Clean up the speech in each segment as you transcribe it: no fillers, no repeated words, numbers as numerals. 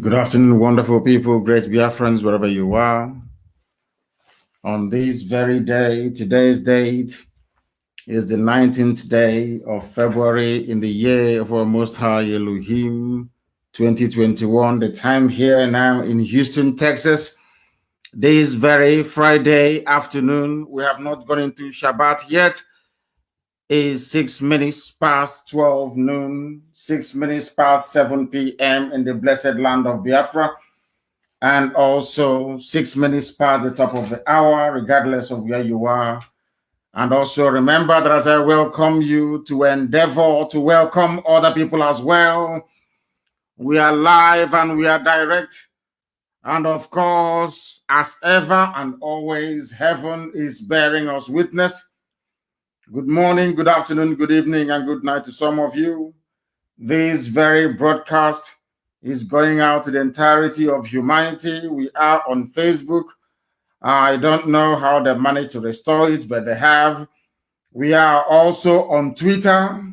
Good afternoon, wonderful people, great Biafrans, wherever you are. On this very day, today's date is the 19th day of February in the year of our Most High Elohim, 2021. The time here now in Houston, Texas, this very Friday afternoon, we have not gone into Shabbat yet, is 6 minutes past 12 noon, 6 minutes past 7 p.m. in the blessed land of Biafra, and also 6 minutes past the top of the hour, regardless of where you are. And also remember that as I welcome you, to endeavor to welcome other people as well. We are live and we are direct. And of course, as ever and always, heaven is bearing us witness. Good morning, good afternoon, good evening, and good night to some of you. This very broadcast is going out to the entirety of humanity. We are on Facebook. I don't know how they managed to restore it, but they have. We are also on Twitter.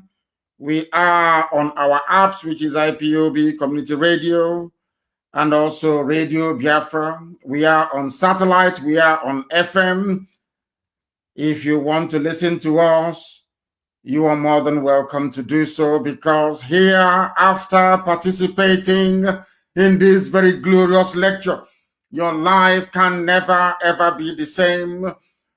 We are on our apps, which is IPOB Community Radio, and also Radio Biafra. We are on satellite. We are on FM. If you want to listen to us, you are more than welcome to do so, because here, after participating in this very glorious lecture, your life can never, ever be the same.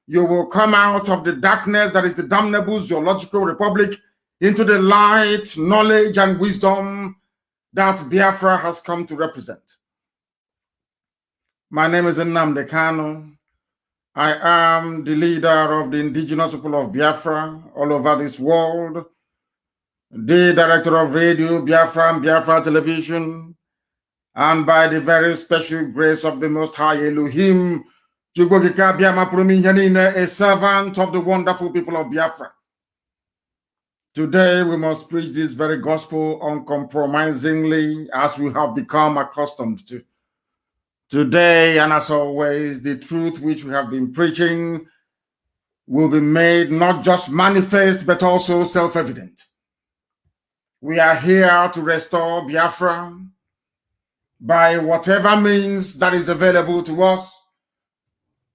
You will come out of the darkness that is the damnable zoological republic into the light, knowledge, and wisdom that Biafra has come to represent. My name is Nnamdi Kanu. I am the leader of the indigenous people of Biafra all over this world, the director of Radio Biafra and Biafra Television, and by the very special grace of the Most High Elohim, a servant of the wonderful people of Biafra. Today we must preach this very gospel uncompromisingly, as we have become accustomed to. Today, and as always, the truth which we have been preaching will be made not just manifest, but also self-evident. We are here to restore Biafra by whatever means that is available to us.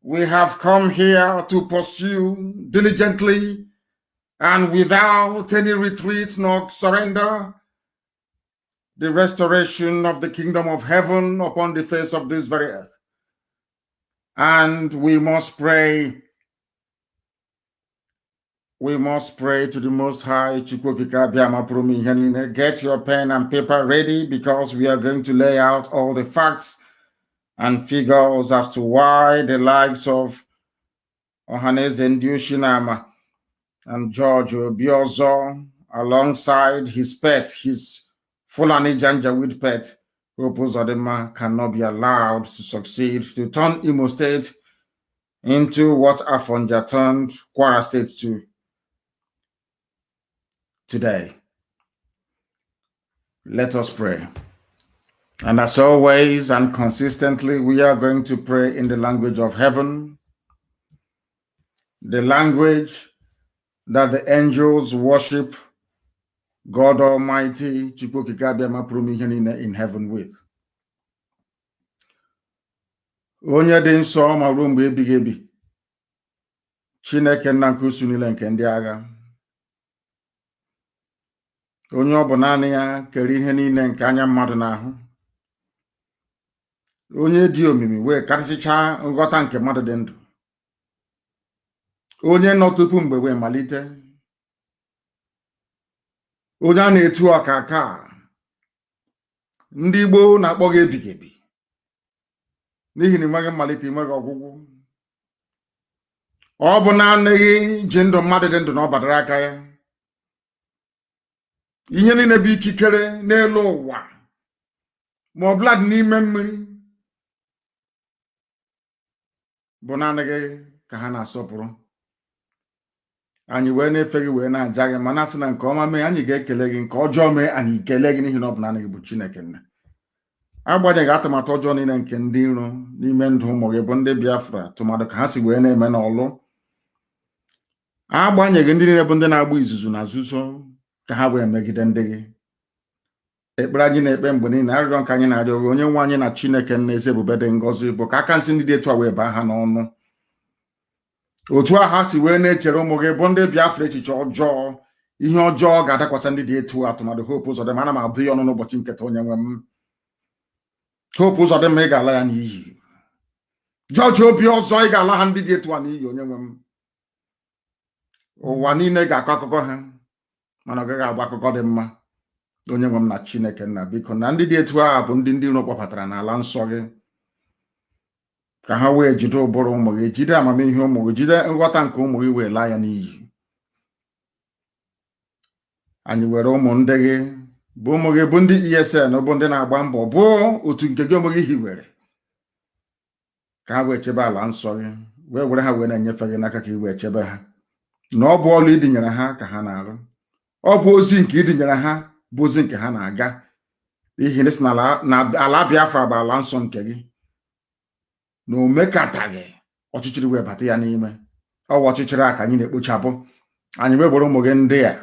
We have come here to pursue diligently and without any retreat nor surrender the restoration of the kingdom of heaven upon the face of this very earth. And we must pray. We must pray to the Most High. Get your pen and paper ready, because we are going to lay out all the facts and figures as to why the likes of Ohaneze Ndiushinama and George Obiozo, alongside his pet, his Fulani Janjaweed pet, Hope Uzodinma, cannot be allowed to succeed to turn Imo State into what Afonja turned Kwara State to today. Let us pray. And as always and consistently, we are going to pray in the language of heaven, the language that the angels worship God Almighty in heaven with. Onye dị nsọ ma ruo mgbe ebighị ebi, Chineke nna nke usu niile nke ndị agha, onye ọ bụ naanị ya kere ihe niile nke anya mmadụ n'ahụ, onye dị omimi wee karịsịchaa nghọta nke mmadụ dị ndụ, onye nọ tupu mgbe wee malite, onye a na-etu ọkaka, ndị Igbo na-akpọ gị ebighị ebi, n'ihi na enweghị mmalite, enweghị ọgwụgwụ. Ọ bụ naanị ji ndụ mmadụ dị ndụ na ọ badara aka ya. Ihe niile bụ ikikere n'elu ụwa ma ọ bụla dị n'ime mmiri bụ naanị gị ka ha na-asọpụrụ. Anyị wee na-efe gị wee na-aja gị, mana sị na nke ọma mee anyị ga-ekele gị, nke ọjọọ mee anyị kelee gị, n'ihi na ọ bụ naanị gị bụ Chineke nna. Agbanyeghị atụmatụ ọjọọ niile nke ndị iro n'ime ndụ ụmụ gị bụ ndị Biafra, tụmadụ ka ha si wee na-eme n'ọlụ. Agbanyeghị ndị niile bụ ndị na-agba izuzu na nzuzo ka ha wee megide ndị gị. ekpere anyị na-ekpe mgbe niile arịrịọ nke anyị na-arịọ onye nwe anyị na Chineke n'eze ebube dị ngọzi bụ ka aka nsị ndị dị etu a wee baa ha n'ọnụ otu a ha si wee na-echere ụmụ gị bụ ndị Biafra echiche ọjọọ ihe ọjọọ ga-adakwasị ndị dị etu atụmadụ Hope Uzodimma ana m abụ ya ọnụ n'ụbọchị nketa onye nwe m Hope Uzodimma ị ga-ala ya n'iyi George Obi ọzọ ị ga-ala ha ndị dị etu a n'iyi onye nwe m ụwa niile ga-akọ akụkọ ha mana ọ gaghị agba akụkọ dị mma onye nwe m na Chineke nna biko na ndị dị etu a bụ ndị iro kpọpụtara n'ala nsọ gị ka ha wee jide ụbụrụ ụmụ gị jide amamihe ụmụ gị jide nghọta nke ụmụ gị wee laa ya n'iyi anyị were ụmụ ndị gị bụ ụmụ gị bụ ndị ESN bụ ndị na-agba mbọ bụ otu nke gị ụmụ gị hiwere ka ha wee chebe ala nsọ gị wee were ha wee na-enyefe gị n'aka ka ị wee chebe ha na ọ bụ ọlụ idinyere ha ka ha na-arụ ọ bụ ozi nke idinyere ha bụ ozi nke ha na-aga n'ihi na si na ala Biafra bụ ala nsọ nke gị na o mekataghị ọchịchịrị wee bata ya n'ime ọwa ọchịchịrị a ka anyị na-ekpochapụ anyị wee were ụmụ gị ndị a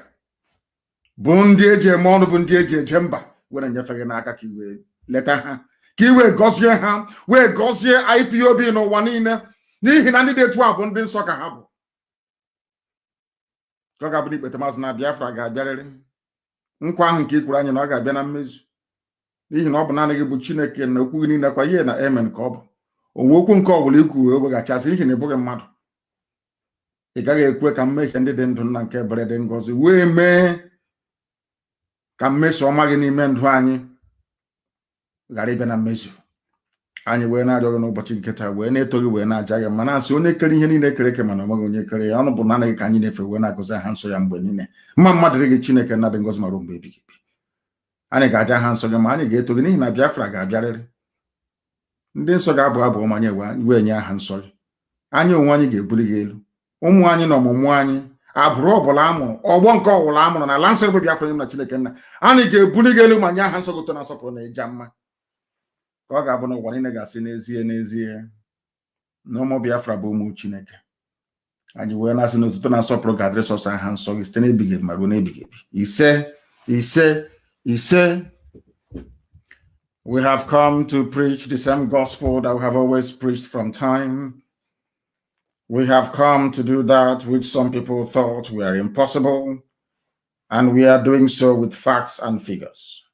bụ ndị eji eme ọnụ bụ ndị eji eje mba were nyefe gị n'aka ka iwee leta ha ka iwee gọzie ha wee gọzie IPOB n'ụwa niile n'ihi na ndị dị etu a bụ ndị nsọ ka ha bụ ka ọ ga-abụ na ikpete Maazị na Biafra ga-abịarịrị nkwa ahụ nke ikwuru anyị na ọ ga-abịa na mmezu n'ihi na ọ bụ naanị gị bụ Chineke na okwu gị niile kwa ihe na amen ka ọ bụ onwe okwu nke ọbụla ikwu wee weghachasị n'ihi na ị bụghị mmadụ ị gaghị ekwe ka mmehie ndị dị ndụ nna nke ebere dị ngọzi wee mee ka mmeso ọma gị n'ime ndụ anyị ghara ịbịa na mmezu anyị wee na-arịọ gị n'ụbọchị nke taa wee na-eto gị wee na-aja gị mana asị onye kere ihe niile kere eke mana onweghị onye kere ya ọnụ bụ naanị gị ka anyị na-efe wee na-agọzi aha nsọ ya mgbe niile mma mmadụ dị gị Chineke na dị ngọzi ma ruo mgbe ebighị ebi anyị ga-aja aha nsọ gị ma anyị ga-eto gị n'ihi na Biafra ga-abịarịrị ndị nsọ ga-abụ abụ ọma anyị wee nye aha nsọ gị anyị onwe anyị ga-ebuli gị elu ụmụ anyị na ọmụmụ anyị abụrụ ọbụla amụrụ ọgbọ nke ọbụla amụrụ na ala nsọ bụ Biafra nye na Chineke nna anyị ga-ebuli gị elu ma nye aha nsọ gị ụtọ na nsọpụrụ na ịja mma ka ọ ga-abụ na ụwa niile ga-asị n'ezie na ụmụ Biafra bụ ụmụ Chineke anyị wee na-asị na otuto na nsọpụrụ ga-adịrị sọsọ aha nsọ gị site n'ebighị ebi ma ruo n'ebighị ebi ise we have come to preach the same gospel that we have always preached from time. We have come to do that which some people thought were impossible, and we are doing so with facts and figures.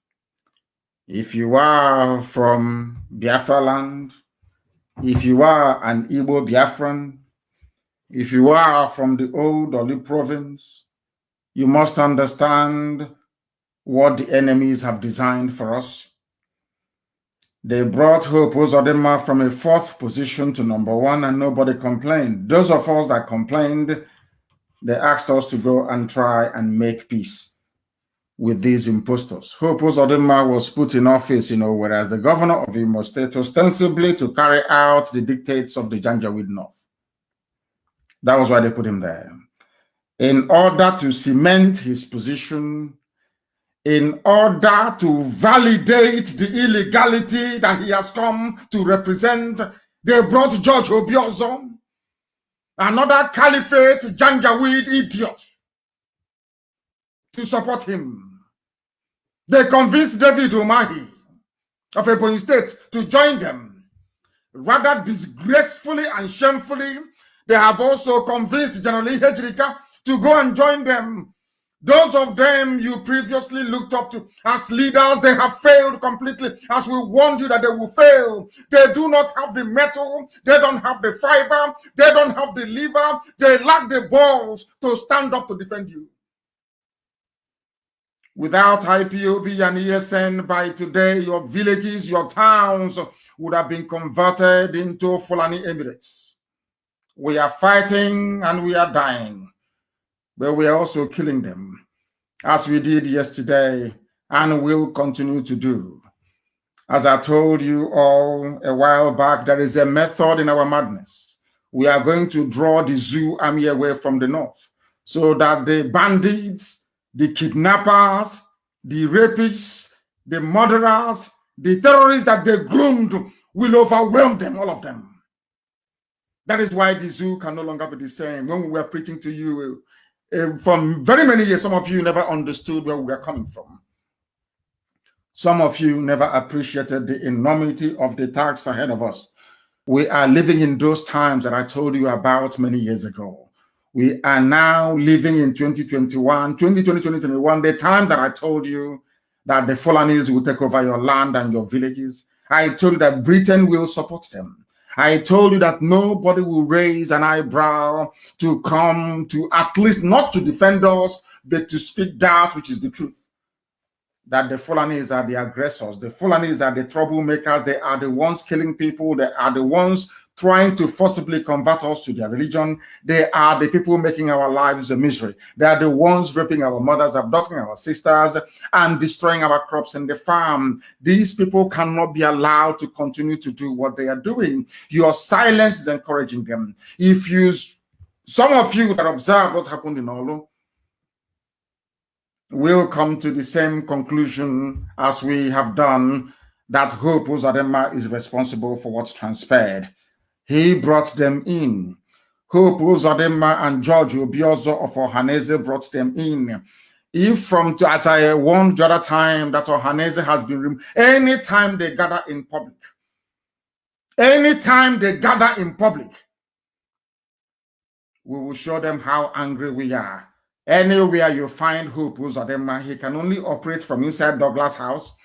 If you are from Biafra land, if you are an Igbo Biafran, if you are from the old Olu province, you must understand what the enemies have designed for us. They brought Hope Uzodimma from a 4th position to number 1 and nobody complained. Those of us that complained, they asked us to go and try and make peace with these impostors. Hope Uzodimma was put in office, whereas the governor of Imo State ostensibly to carry out the dictates of the Janjaweed North. That was why they put him there. In order to cement his position, in order to validate the illegality that he has come to represent, they brought George Obiozo, another caliphate Janjaweed idiot, to support him. They convinced David Umahi of Ebonyi State to join them. Rather disgracefully and shamefully, they have also convinced General Ihejirika to go and join them. Those of them you previously looked up to as leaders, they have failed completely, as we warned you that they will fail. They do not have the metal, they don't have the fiber, they don't have the liver, they lack the balls to stand up to defend you. Without IPOB and ESN, by today, your villages, your towns would have been converted into Fulani Emirates. We are fighting and we are dying, but we are also killing them, as we did yesterday and will continue to do. As I told you all a while back, there is a method in our madness. We are going to draw the zoo army away from the north so that the bandits, the kidnappers, the rapists, the murderers, the terrorists that they groomed will overwhelm them, all of them. That is why the zoo can no longer be the same. When we were preaching to you from very many years, some of you never understood where we were coming from. Some of you never appreciated the enormity of the task ahead of us. We are living in those times that I told you about many years ago. We are now living in 2021, 2021, the time that I told you that the Fulanis will take over your land and your villages. I told you that Britain will support them. I told you that nobody will raise an eyebrow to come to, at least not to defend us, but to speak that which is the truth. That the Fulanis are the aggressors. The Fulanis are the troublemakers. They are the ones killing people. They are the ones trying to forcibly convert us to their religion. They are the people making our lives a misery. They are the ones raping our mothers, abducting our sisters, and destroying our crops in the farm. These people cannot be allowed to continue to do what they are doing. Your silence is encouraging them. Some of you that observe what happened in Olu, will come to the same conclusion as we have done, that Hope Uzodinma is responsible for what's transpired. He brought them in. Hope Uzodinma and George Obiozo of Ohaneze brought them in. If as I warned the other time, that Ohaneze has been removed, anytime they gather in public, we will show them how angry we are. Anywhere you find Hope Uzodinma, he can only operate from inside Douglas House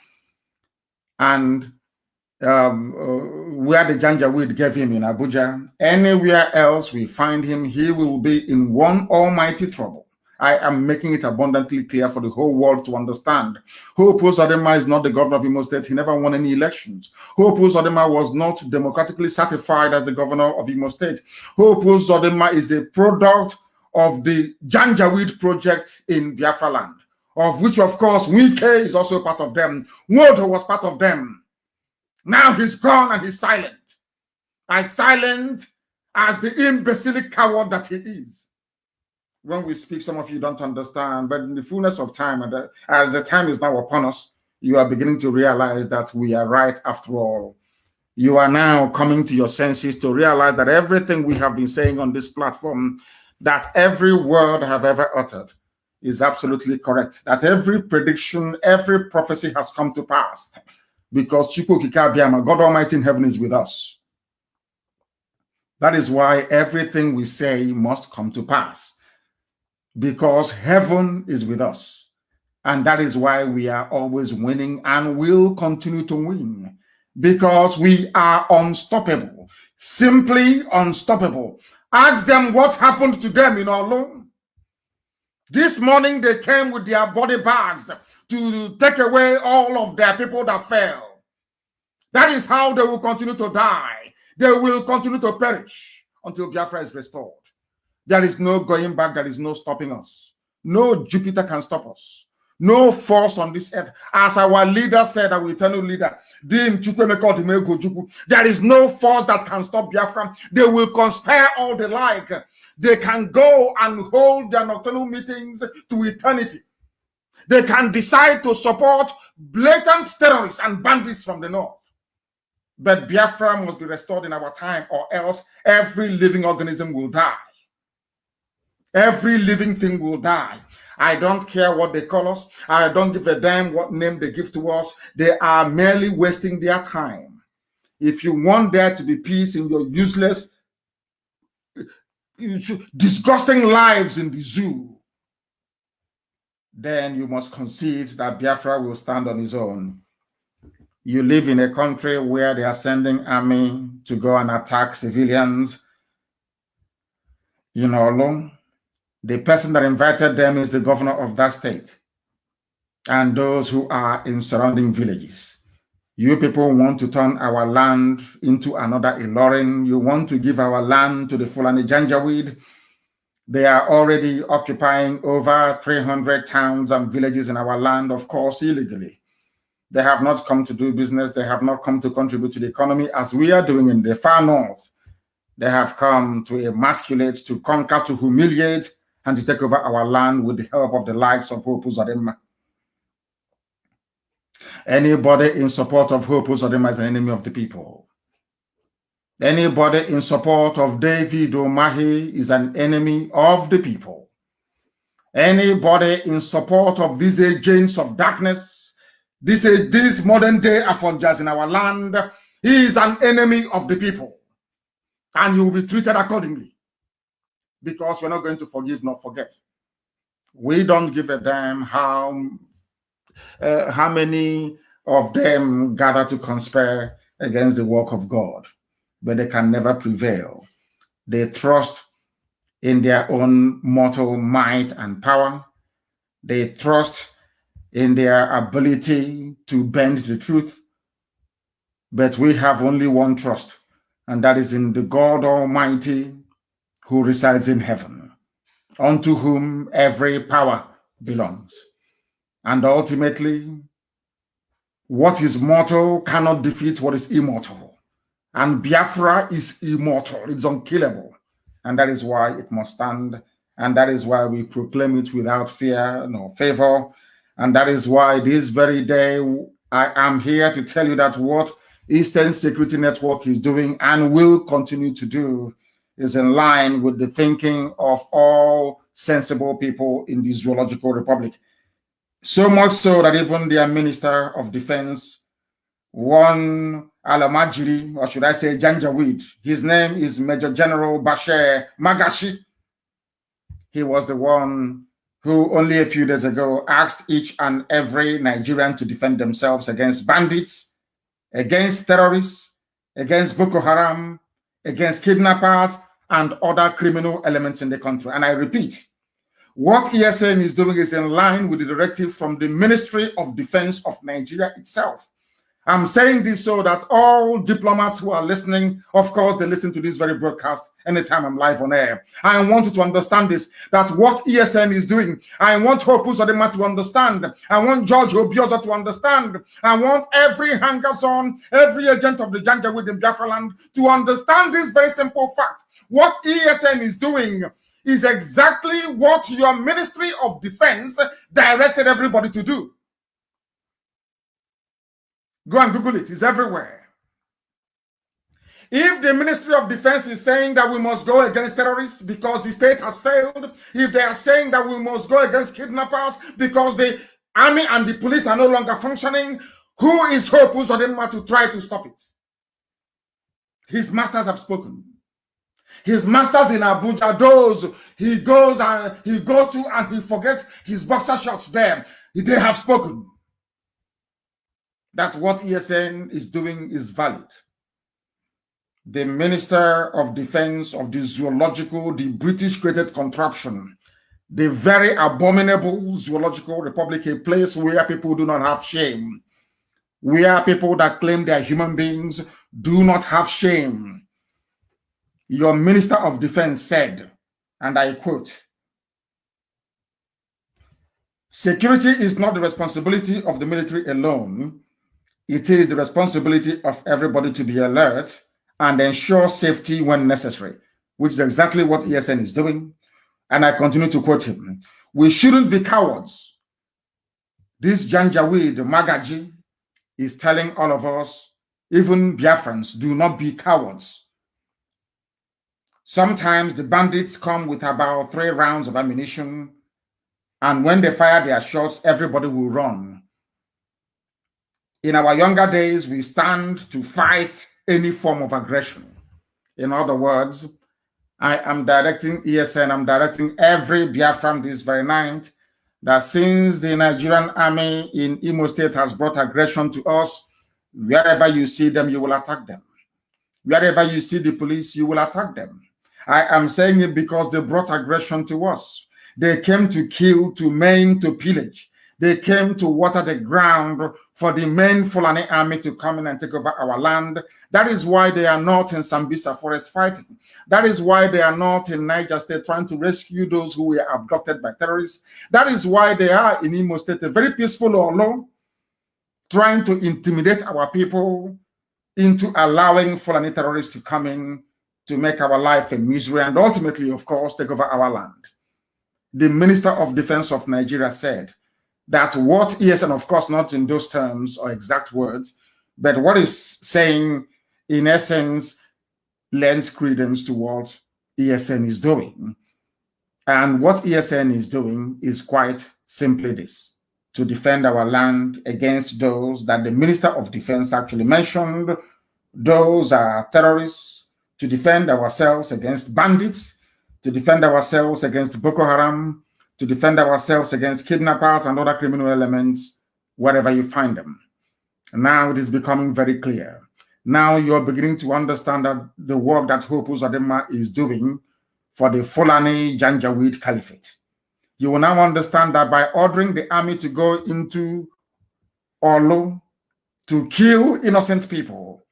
and where the Janjaweed gave him in Abuja. Anywhere else we find him, he will be in one almighty trouble. I am making it abundantly clear for the whole world to understand. Hope Uzodinma is not the governor of Imo State. He never won any elections. Hope Uzodinma was not democratically certified as the governor of Imo State. Hope Uzodinma is a product of the Janjaweed project in Biafra land, of which, of course, Wike is also part of them. Wodo was part of them. Now he's gone and he's silent. As silent as the imbecilic coward that he is. When we speak, some of you don't understand, but in the fullness of time, and as the time is now upon us, you are beginning to realize that we are right after all. You are now coming to your senses to realize that everything we have been saying on this platform, that every word I have ever uttered is absolutely correct. That every prediction, every prophecy has come to pass. Because God Almighty in heaven is with us. That is why everything we say must come to pass. Because heaven is with us. And that is why we are always winning and will continue to win. Because we are unstoppable. Simply unstoppable. Ask them what happened to them in Olu. This morning they came with their body bags to take away all of their people that fell. That is how they will continue to die. They will continue to perish until Biafra is restored. There is no going back. There is no stopping us. No Jupiter can stop us. No force on this earth. As our leader said, our eternal leader, there is no force that can stop Biafra. They will conspire all they like. They can go and hold their nocturnal meetings to eternity. They can decide to support blatant terrorists and bandits from the north. But Biafra must be restored in our time, or else every living organism will die. Every living thing will die. I don't care what they call us. I don't give a damn what name they give to us. They are merely wasting their time. If you want there to be peace in your useless, disgusting lives in the zoo, then you must concede that Biafra will stand on his own. You live in a country where they are sending army to go and attack civilians. You know, the person that invited them is the governor of that state and those who are in surrounding villages. You people want to turn our land into another Ilorin. You want to give our land to the Fulani Janjaweed. They are already occupying over 300 towns and villages in our land, of course, illegally. They have not come to do business. They have not come to contribute to the economy as we are doing in the far north. They have come to emasculate, to conquer, to humiliate, and to take over our land with the help of the likes of Hope Uzodinma. Anybody in support of Hope Uzodinma is an enemy of the people. Anybody in support of David Omahi is an enemy of the people. Anybody in support of these agents of darkness, this modern day Afonjas in our land, he is an enemy of the people. And you will be treated accordingly. Because we're not going to forgive nor forget. We don't give a damn how many of them gather to conspire against the work of God. But they can never prevail. They trust in their own mortal might and power. They trust in their ability to bend the truth. But we have only one trust, and that is in the God Almighty who resides in heaven, unto whom every power belongs. And ultimately, what is mortal cannot defeat what is immortal. And Biafra is immortal, it's unkillable. And that is why it must stand. And that is why we proclaim it without fear nor favor. And that is why this very day, I am here to tell you that what Eastern Security Network is doing and will continue to do is in line with the thinking of all sensible people in the Zoological Republic. So much so that even their Minister of Defense, one Alamajiri, or should I say Janjaweed, his name is Major General Bashir Magashi. He was the one who only a few days ago asked each and every Nigerian to defend themselves against bandits, against terrorists, against Boko Haram, against kidnappers, and other criminal elements in the country. And I repeat, what ESN is doing is in line with the directive from the Ministry of Defense of Nigeria itself. I'm saying this so that all diplomats who are listening, of course, they listen to this very broadcast anytime I'm live on air. I want you to understand this, that what ESN is doing, I want Hope Uzodinma to understand. I want George Obioza to understand. I want every hanger-on, every agent of the Janjaweed in Biafra land to understand this very simple fact. What ESN is doing is exactly what your Ministry of Defense directed everybody to do. Go and Google it. It's everywhere. If the Ministry of Defense is saying that we must go against terrorists because the state has failed, if they are saying that we must go against kidnappers because the army and the police are no longer functioning, who is Hope Uzodinma to try to stop it? His masters have spoken. His masters in Abuja, those he goes to and he forgets his boxer shorts there. They have spoken. That what ESN is doing is valid. The Minister of Defense of the Zoological, the British-created contraption, the very abominable Zoological Republic, a place where people do not have shame, where people that claim they are human beings do not have shame. Your Minister of Defense said, and I quote, "Security is not the responsibility of the military alone. It is the responsibility of everybody to be alert and ensure safety when necessary," which is exactly what ESN is doing. And I continue to quote him. "We shouldn't be cowards. This Janjaweed Magaji is telling all of us, even Biafrans, do not be cowards. Sometimes the bandits come with about 3 rounds of ammunition, and when they fire their shots, everybody will run. In our younger days, we stand to fight any form of aggression." In other words, I am directing ESN, I'm directing every Biafran this very night, that since the Nigerian army in Imo State has brought aggression to us, wherever you see them, you will attack them. Wherever you see the police, you will attack them. I am saying it because they brought aggression to us. They came to kill, to maim, to pillage. They came to water the ground for the main Fulani army to come in and take over our land. That is why they are not in Sambisa forest fighting. That is why they are not in Niger State trying to rescue those who were abducted by terrorists. That is why they are in Imo State, a very peaceful Olo, trying to intimidate our people into allowing Fulani terrorists to come in to make our life a misery and ultimately, of course, take over our land. The Minister of Defense of Nigeria said that what ESN, of course, not in those terms or exact words, but what is saying, in essence, lends credence to what ESN is doing. And what ESN is doing is quite simply this. to defend our land against those that the Minister of Defense actually mentioned. Those are terrorists, to defend ourselves against bandits, to defend ourselves against Boko Haram, to defend ourselves against kidnappers and other criminal elements, wherever you find them. Now it is becoming very clear. Now you're beginning to understand that the work that Hope Uzodinma is doing for the Fulani Janjaweed Caliphate. You will now understand that by ordering the army to go into Olu to kill innocent people,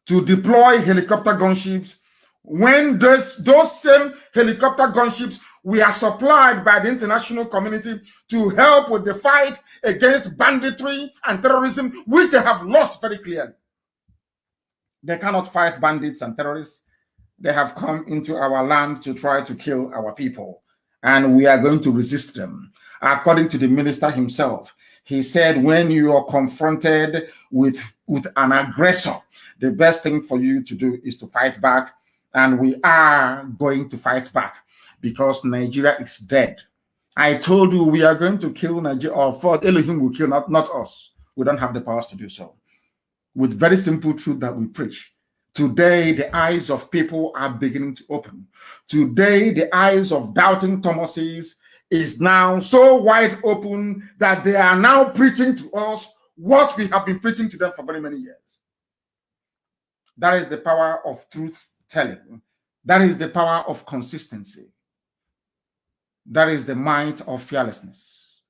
to deploy helicopter gunships, when those same helicopter gunships were supplied by the international community to help with the fight against banditry and terrorism, which they have lost very clearly. They cannot fight bandits and terrorists. They have come into our land to try to kill our people, and we are going to resist them. According to the minister himself, he said, when you are confronted with an aggressor, the best thing for you to do is to fight back. And we are going to fight back because Nigeria is dead. I told you we are going to kill Nigeria, or for Elohim will kill, not us. We don't have the powers to do so. With very simple truth that we preach. Today, the eyes of people are beginning to open. Today, the eyes of doubting Thomases is now so wide open that they are now preaching to us what we have been preaching to them for very many years. That is the power of truth telling. That is the power of consistency. That is the might of fearlessness.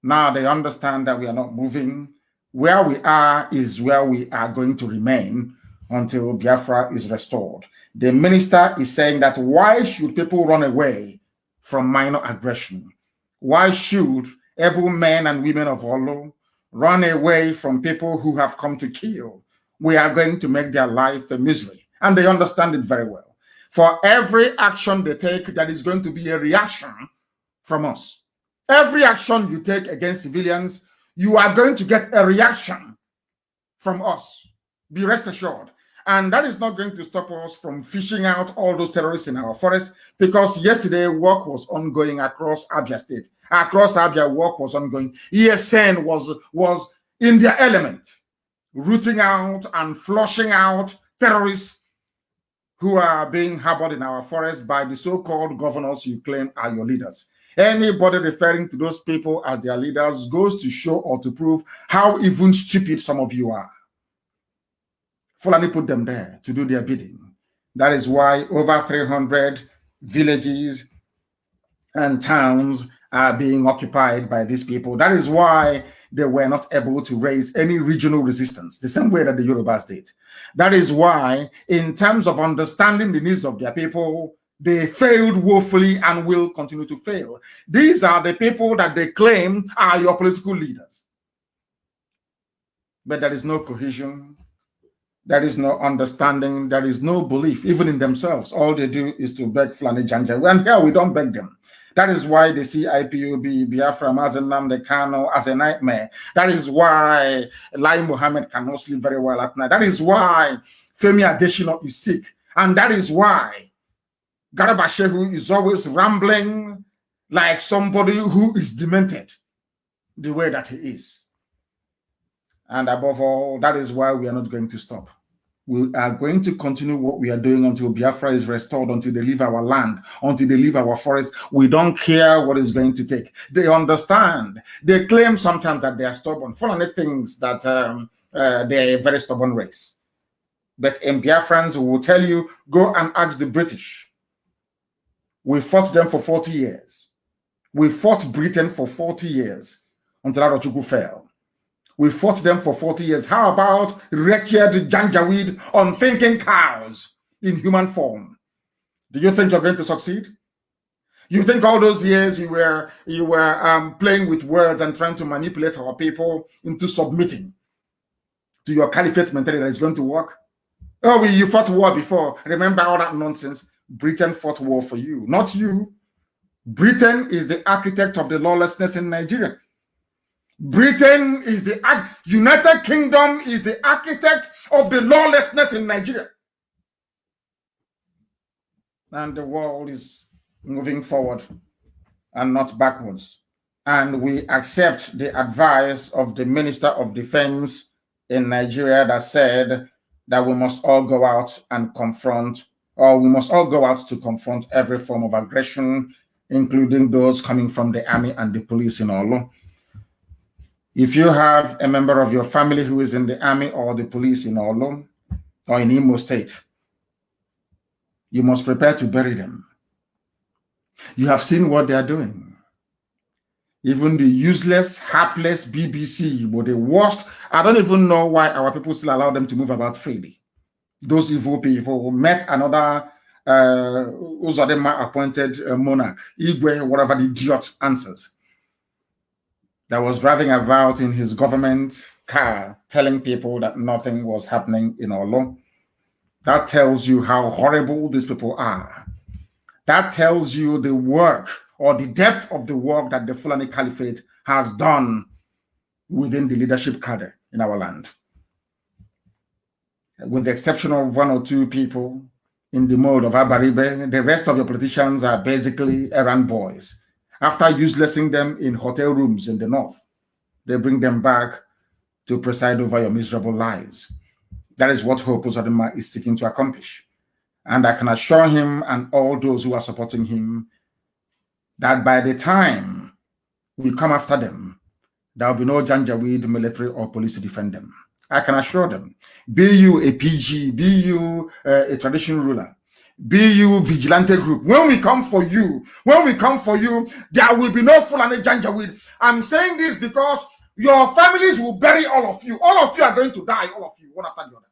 Now they understand that we are not moving. Where we are is where we are going to remain until Biafra is restored. The minister is saying that why should people run away from minor aggression? Why should able men and women of Olu run away from people who have come to kill? We are going to make their life a misery. And they understand it very well. For every action they take, that is going to be a reaction from us. Every action you take against civilians, you are going to get a reaction from us. Be rest assured. And that is not going to stop us from fishing out all those terrorists in our forest, because yesterday work was ongoing across Abia State. Across Abia, work was ongoing. ESN was in their element, rooting out and flushing out terrorists who are being harbored in our forests by the so-called governors you claim are your leaders. Anybody referring to those people as their leaders goes to show or to prove how even stupid some of you are. Fulani put them there to do their bidding. That is why over 300 villages and towns are being occupied by these people. That is why they were not able to raise any regional resistance, the same way that the Yorubas did. That is why, in terms of understanding the needs of their people, they failed woefully and will continue to fail. These are the people that they claim are your political leaders. But there is no cohesion. There is no understanding. There is no belief, even in themselves. All they do is to beg Fulani Janjaweed. And here we don't beg them. That is why they see IPOB, Biafra, Mazi Nnamdi Kanu as a nightmare. That is why Lai Mohammed cannot sleep very well at night. That is why Femi Adesina is sick. And that is why Garba Shehu is always rambling like somebody who is demented, the way that he is. And above all, that is why we are not going to stop. We are going to continue what we are doing until Biafra is restored, until they leave our land, until they leave our forest. We don't care what it's going to take. They understand. They claim sometimes that they are stubborn. Fulani thinks that they are a very stubborn race. But in Biafrans will tell you, go and ask the British. We fought them for 40 years. We fought Britain for 40 years until Arochukwu fell. We fought them for 40 years. How about wretched Janjaweed, unthinking cows in human form? Do you think you're going to succeed? You think all those years you were playing with words and trying to manipulate our people into submitting to your caliphate mentality that is going to work? Oh, you fought war before. Remember all that nonsense? Britain fought war for you, not you. Britain is the architect of the lawlessness in Nigeria. Britain is the United Kingdom is the architect of the lawlessness in Nigeria. And the world is moving forward and not backwards. and we accept the advice of the Minister of Defense in Nigeria that said that we must all go out and confront, or we must all go out to confront every form of aggression, including those coming from the army and the police in Olo. If you have a member of your family who is in the army or the police in Olo or in Imo State, you must prepare to bury them. You have seen what they are doing. Even the useless, hapless BBC were the worst. I don't even know why our people still allow them to move about freely. Those evil people met another Uzodema appointed monarch, Igwe, whatever the idiot answers, that was driving about in his government car telling people that nothing was happening in Olo. That tells you how horrible these people are. That tells you the work or the depth of the work that the Fulani Caliphate has done within the leadership cadre in our land. With the exception of one or two people in the mode of Abaribe, the rest of your politicians are basically errand boys. After uselessing them in hotel rooms in the north, they bring them back to preside over your miserable lives. That is what Hope Uzodinma is seeking to accomplish. And I can assure him and all those who are supporting him that by the time we come after them, there will be no Janjaweed military or police to defend them. I can assure them. Be you a PG, be you a traditional ruler, be you vigilante group. When we come for you, there will be no Fulani Janjaweed. I'm saying this because your families will bury all of you. All of you are going to die, all of you, one after the other.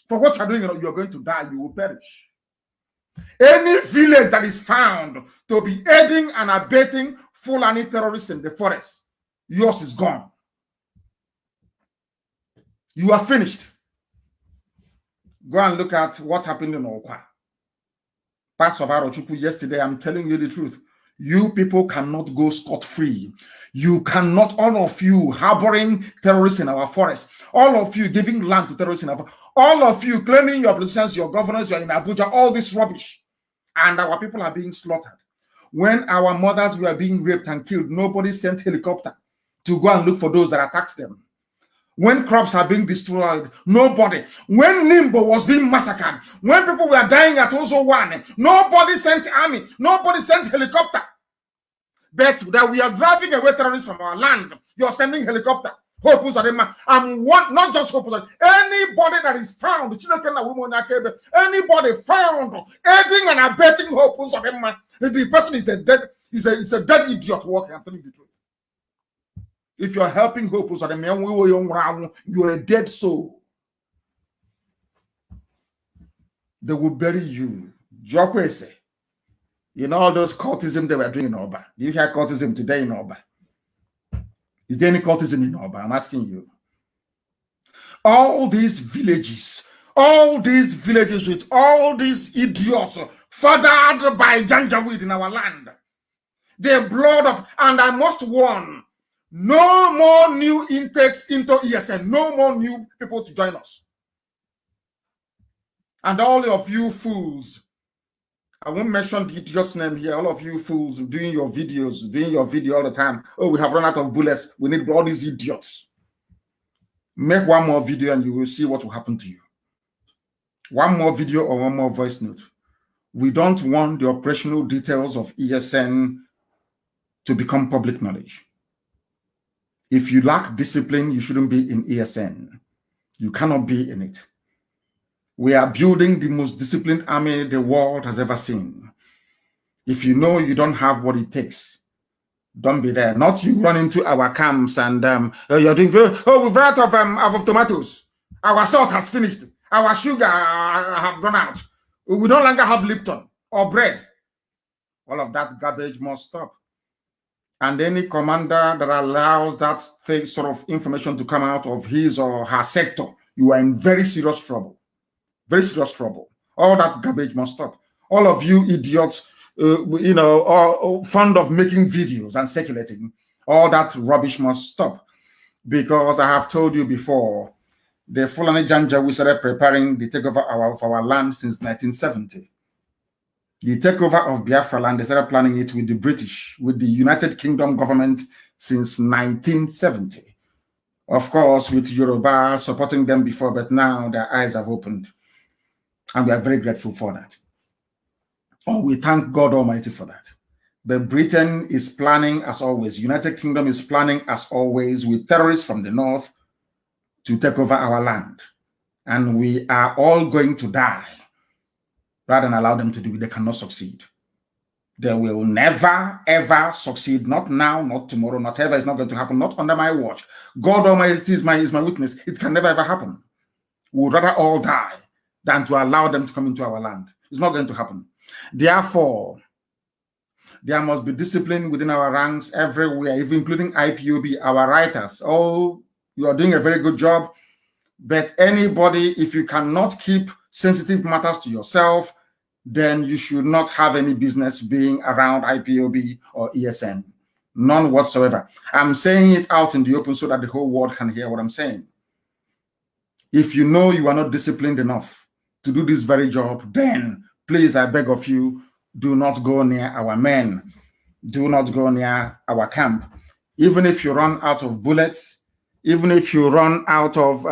For what you're doing, you're going to die, you will perish. Any village that is found to be aiding and abetting Fulani terrorists in the forest, yours is gone. You are finished. Go and look at what happened in Okwa. Pastor Barochukwu, yesterday, I'm telling you the truth. You people cannot go scot-free. You cannot, all of you harboring terrorists in our forest, all of you giving land to terrorists in our forest, all of you claiming your politicians, your governors, you're in Abuja, all this rubbish. And our people are being slaughtered. When our mothers were being raped and killed, nobody sent helicopter to go and look for those that attacked them. When crops are being destroyed, nobody. When Nimbo was being massacred, when people were dying at Ozo One, nobody sent army, nobody sent helicopter. But that we are driving away terrorists from our land, you're sending helicopter. Hope Uzodinma, and one, not just Hope Uzodinma, anybody that is found, anybody found aiding and abetting Hope Uzodinma, the person is a dead idiot walking. I'm telling you the truth. If you're helping Hope Uzodinma, you're a dead soul. They will bury you. Jokwese. You know all those cultism they were doing in Oba. Do you hear cultism today in Oba? Is there any cultism in Oba? I'm asking you. All these villages with all these idiots fathered by Janjaweed in our land. The blood of, and I must warn, no more new intakes into ESN, no more new people to join us. And all of you fools, I won't mention the idiot's name here, all of you fools doing your video all the time. Oh, we have run out of bullets. We need all these idiots. Make one more video and you will see what will happen to you. One more video or one more voice note. We don't want the operational details of ESN to become public knowledge. If you lack discipline, you shouldn't be in ESN. You cannot be in it. We are building the most disciplined army the world has ever seen. If you know you don't have what it takes, don't be there. Not you run into our camps and you're doing very, oh, we've run out of tomatoes. Our salt has finished. Our sugar have run out. We no longer have Lipton or bread. All of that garbage must stop. And any commander that allows that sort of information to come out of his or her sector, you are in very serious trouble. Very serious trouble. All that garbage must stop. All of you idiots, are fond of making videos and circulating. All that rubbish must stop. Because I have told you before, the Fulani Janjaweed started preparing the takeover of our land since 1970. The takeover of Biafra land, they started planning it with the British, with the United Kingdom government since 1970. Of course, with Yoruba supporting them before, but now their eyes have opened. And we are very grateful for that. Oh, we thank God Almighty for that. But Britain is planning as always. United Kingdom is planning as always with terrorists from the north to take over our land. And we are all going to die rather than allow them to do it. They cannot succeed. They will never, ever succeed. Not now, not tomorrow, not ever. It's not going to happen. Not under my watch. God Almighty is my witness. It can never, ever happen. We would rather all die than to allow them to come into our land. It's not going to happen. Therefore, there must be discipline within our ranks everywhere, even including IPOB, our writers. Oh, you are doing a very good job. But anybody, if you cannot keep sensitive matters to yourself, then you should not have any business being around IPOB or ESN. None whatsoever. I'm saying it out in the open so that the whole world can hear what I'm saying. If you know you are not disciplined enough to do this very job, then please, I beg of you, do not go near our men. Do not go near our camp. Even if you run out of bullets, even if you run out of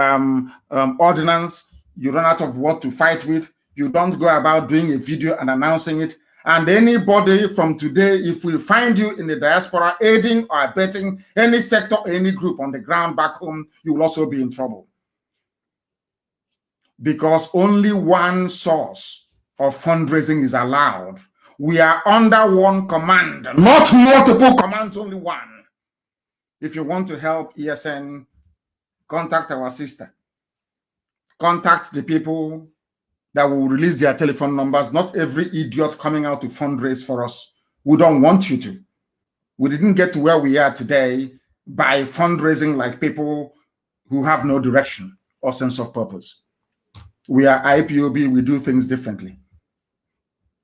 ordnance, you run out of what to fight with, you don't go about doing a video and announcing it. And anybody from today, if we find you in the diaspora aiding or abetting any sector, any group on the ground back home, you will also be in trouble. Because only one source of fundraising is allowed. We are under one command, not multiple commands, only one. If you want to help ESN, contact our sister. Contact the people that will release their telephone numbers. Not every idiot coming out to fundraise for us. We don't want you to. We didn't get to where we are today by fundraising like people who have no direction or sense of purpose. We are IPOB, we do things differently.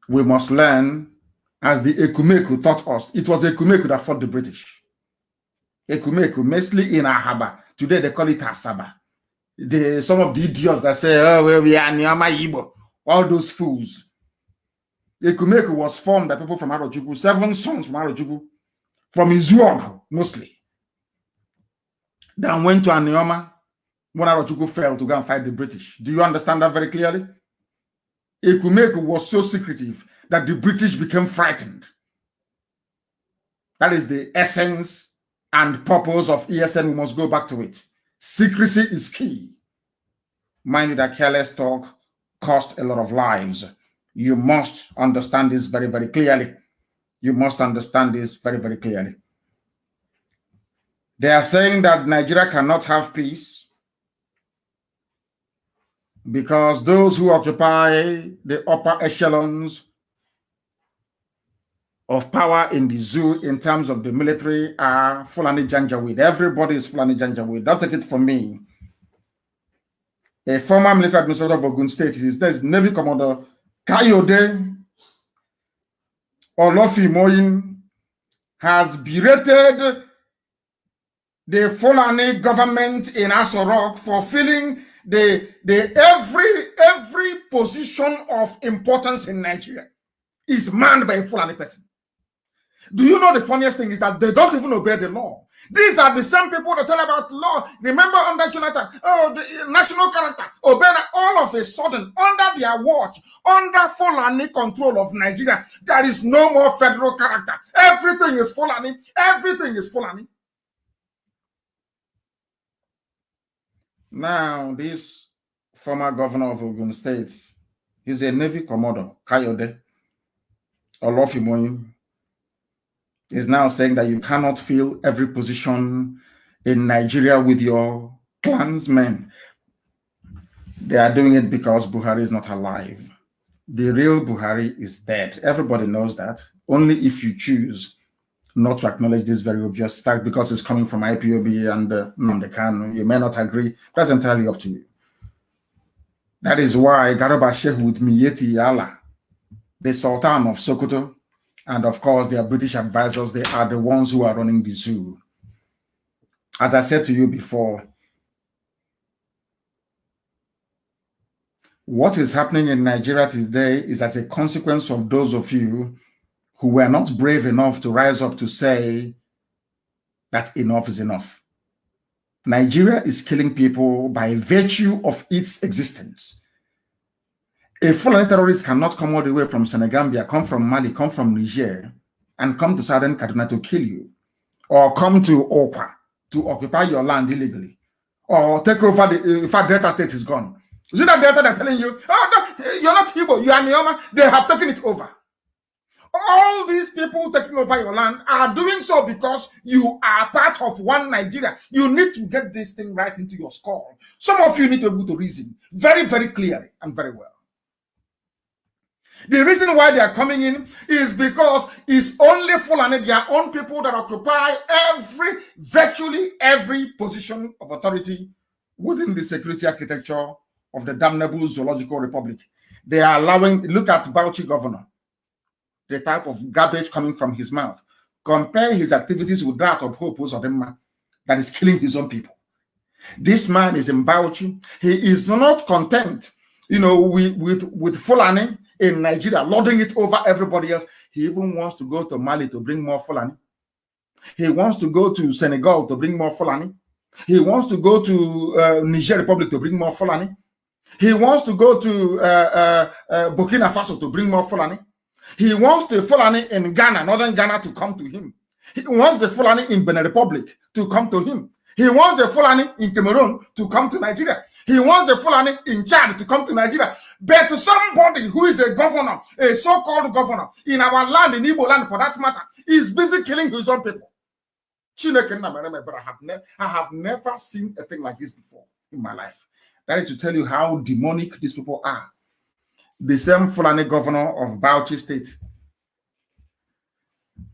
We must learn, as the Ekumeku taught us. It was Ekumeku that fought the British. Ekumeku, mostly in Ahaba. Today they call it Asaba. Some of the idiots that say, oh, well, we are Nyama Igbo, all those fools. Ekumeku was formed by people from Arojugu, 7 sons from Arojugu, from Izuogu, mostly. Then went to Anioma when Arojugu fell to go and fight the British. Do you understand that very clearly? Ekumeku was so secretive that the British became frightened. That is the essence and purpose of ESN. We must go back to it. Secrecy is key. Mind you that careless talk cost a lot of lives. You must understand this very, very clearly. You must understand this very, very clearly. They are saying that Nigeria cannot have peace because those who occupy the upper echelons of power in the zoo in terms of the military are Fulani Janjaweed. Everybody is Fulani Janjaweed. Don't take it from me. A former military administrator of Ogun State, there's Navy Commander Kayode Olofimoyin, has berated the Fulani government in Aso Rock for filling every position of importance in Nigeria is manned by a Fulani person. Do you know the funniest thing is that they don't even obey the law? These are the same people that tell about law. Remember under Jonathan, oh, the national character, obey that. All of a sudden, under their watch, under Fulani control of Nigeria, there is no more federal character. Everything is Fulani. Everything is Fulani. Now, this former governor of Ogun State, he's a Navy Commodore, Kayode Olofimoyin, is now saying that you cannot fill every position in Nigeria with your clansmen. They are doing it because Buhari is not alive. The real Buhari is dead. Everybody knows that. Only if you choose not to acknowledge this very obvious fact because it's coming from IPOB and Nnamdi Kanu. You may not agree. That's entirely up to you. That is why Garoba Shehu with Miyetti Yala, the Sultan of Sokoto, and of course their British advisors, they are the ones who are running the zoo. As I said to you before, What is happening in Nigeria today is as a consequence of those of you who were not brave enough to rise up to say that enough is enough. Nigeria is killing people by virtue of its existence. A Fulani terrorist cannot come all the way from Senegambia, come from Mali, come from Niger, and come to southern Kaduna to kill you, or come to Okwa to occupy your land illegally, or take over the Delta State is gone. Is it that Delta they're telling you, oh, no, you're not Igbo, you are Neoma? They have taken it over. All these people taking over your land are doing so because you are part of one Nigeria. You need to get this thing right into your skull. Some of you need to be able to reason very, very clearly and very well. The reason why they are coming in is because it's only Fulani, their own people, that occupy virtually every position of authority within the security architecture of the damnable Zoological Republic. They are allowing, look at Bauchi governor, the type of garbage coming from his mouth. Compare his activities with that of Hope Uzodinma that is killing his own people. This man is in Bauchi. He is not content, with Fulani in Nigeria, lording it over everybody else. He even wants to go to Mali to bring more Fulani. He wants to go to Senegal to bring more Fulani. He wants to go to Niger Republic to bring more Fulani. He wants to go to Burkina Faso to bring more Fulani. He wants the Fulani in Ghana, northern Ghana, to come to him. He wants the Fulani in Benin Republic to come to him. He wants the Fulani in Cameroon to come to Nigeria. He wants the Fulani in Chad to come to Nigeria. But to somebody who is a governor, a so-called governor, in our land, in Igbo land for that matter, is busy killing his own people. But I have never seen a thing like this before in my life. That is to tell you how demonic these people are. The same Fulani governor of Bauchi State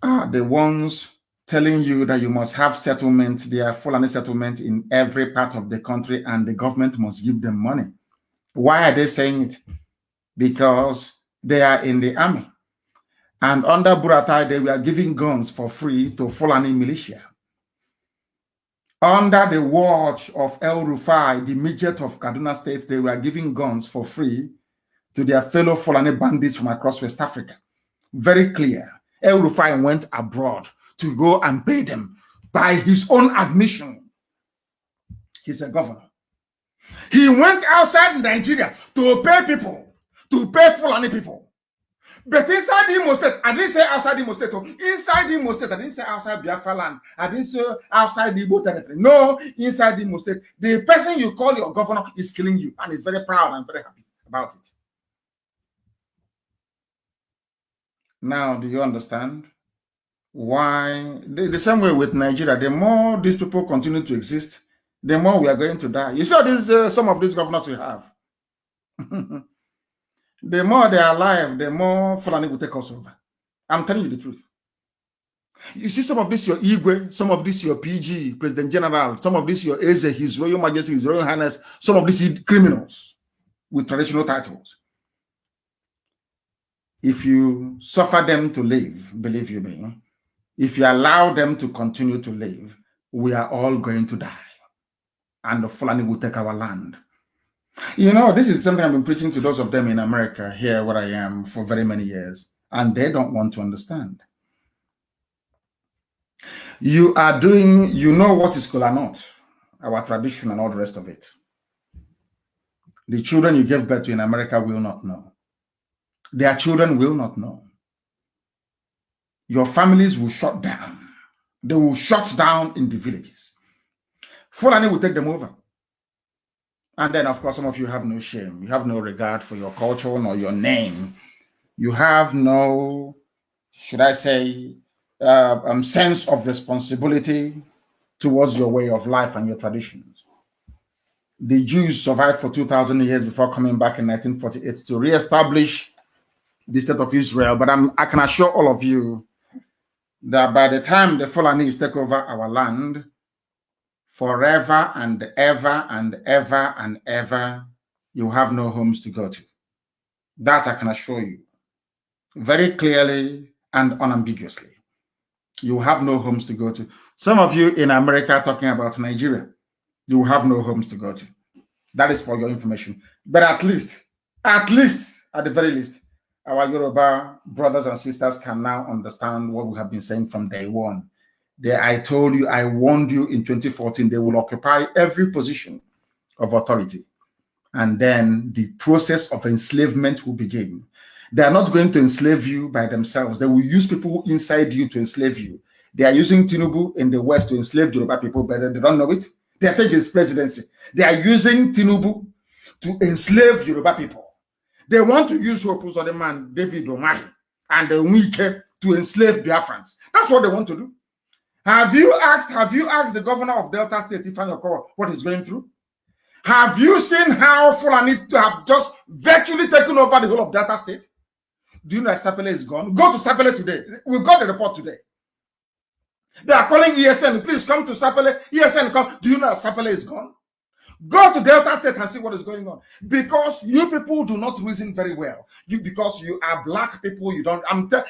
are the ones telling you that you must have settlement, their Fulani settlement in every part of the country, and the government must give them money. Why are they saying it? Because they are in the army. And under Buratai, they were giving guns for free to Fulani militia. Under the watch of El Rufai, the midget of Kaduna State, they were giving guns for free to their fellow Fulani bandits from across West Africa. Very clear. El Rufai went abroad to go and pay them by his own admission. He's a governor. He went outside Nigeria to pay people, to pay Fulani people. But inside Imo State, I didn't say outside Imo State. Inside Imo State, I didn't say outside Biafra land. I didn't say outside Igbo territory. No, inside Imo State. The person you call your governor is killing you, and is very proud and very happy about it. Now, do you understand why? The same way with Nigeria, the more these people continue to exist, the more we are going to die. You saw this, some of these governors we have. The more they are alive, the more Fulani will take us over. I'm telling you the truth. You see some of this your Igwe, some of this your PG, President General, some of this your Eze, His Royal Majesty, His Royal Highness, some of these criminals with traditional titles. If you suffer them to live, believe you me, if you allow them to continue to live, we are all going to die. And the Fulani will take our land. You know, this is something I've been preaching to those of them in America, here where I am, for very many years. And they don't want to understand. You are doing, you know what is Kola Nut, our tradition and all the rest of it. The children you gave birth to in America will not know. Their children will not know. Your families will shut down. They will shut down in the villages. Fulani will take them over. And then, of course, some of you have no shame. You have no regard for your culture nor your name. You have no, should I say, sense of responsibility towards your way of life and your traditions. The Jews survived for 2,000 years before coming back in 1948 to reestablish the state of Israel. But I can assure all of you that by the time the Fulanis take over our land, forever and ever and ever and ever, you have no homes to go to. That I can assure you very clearly and unambiguously. You have no homes to go to. Some of you in America talking about Nigeria, you have no homes to go to. That is for your information. But at least At least, at the very least, our Yoruba brothers and sisters can now understand what we have been saying from day one. I told you, I warned you in 2014, they will occupy every position of authority. And then the process of enslavement will begin. They are not going to enslave you by themselves. They will use people inside you to enslave you. They are using Tinubu in the West to enslave Yoruba people, but they don't know it. They are taking his presidency. They are using Tinubu to enslave Yoruba people. They want to use Hope Uzodinma, David Umahi, and the Wike to enslave Biafrans. That's what they want to do. Have you asked the governor of Delta State, Ifeanyi Okowa, what he's going through? Have you seen how Fulani have just virtually taken over the whole of Delta State? Do you know that Sapele is gone? Go to Sapele today. We got the report today. They are calling ESN. Please come to Sapele. ESN, come. Do you know that Sapele is gone? Go to Delta State and see what is going on. Because you people do not reason very well. Because you are black people, you don't.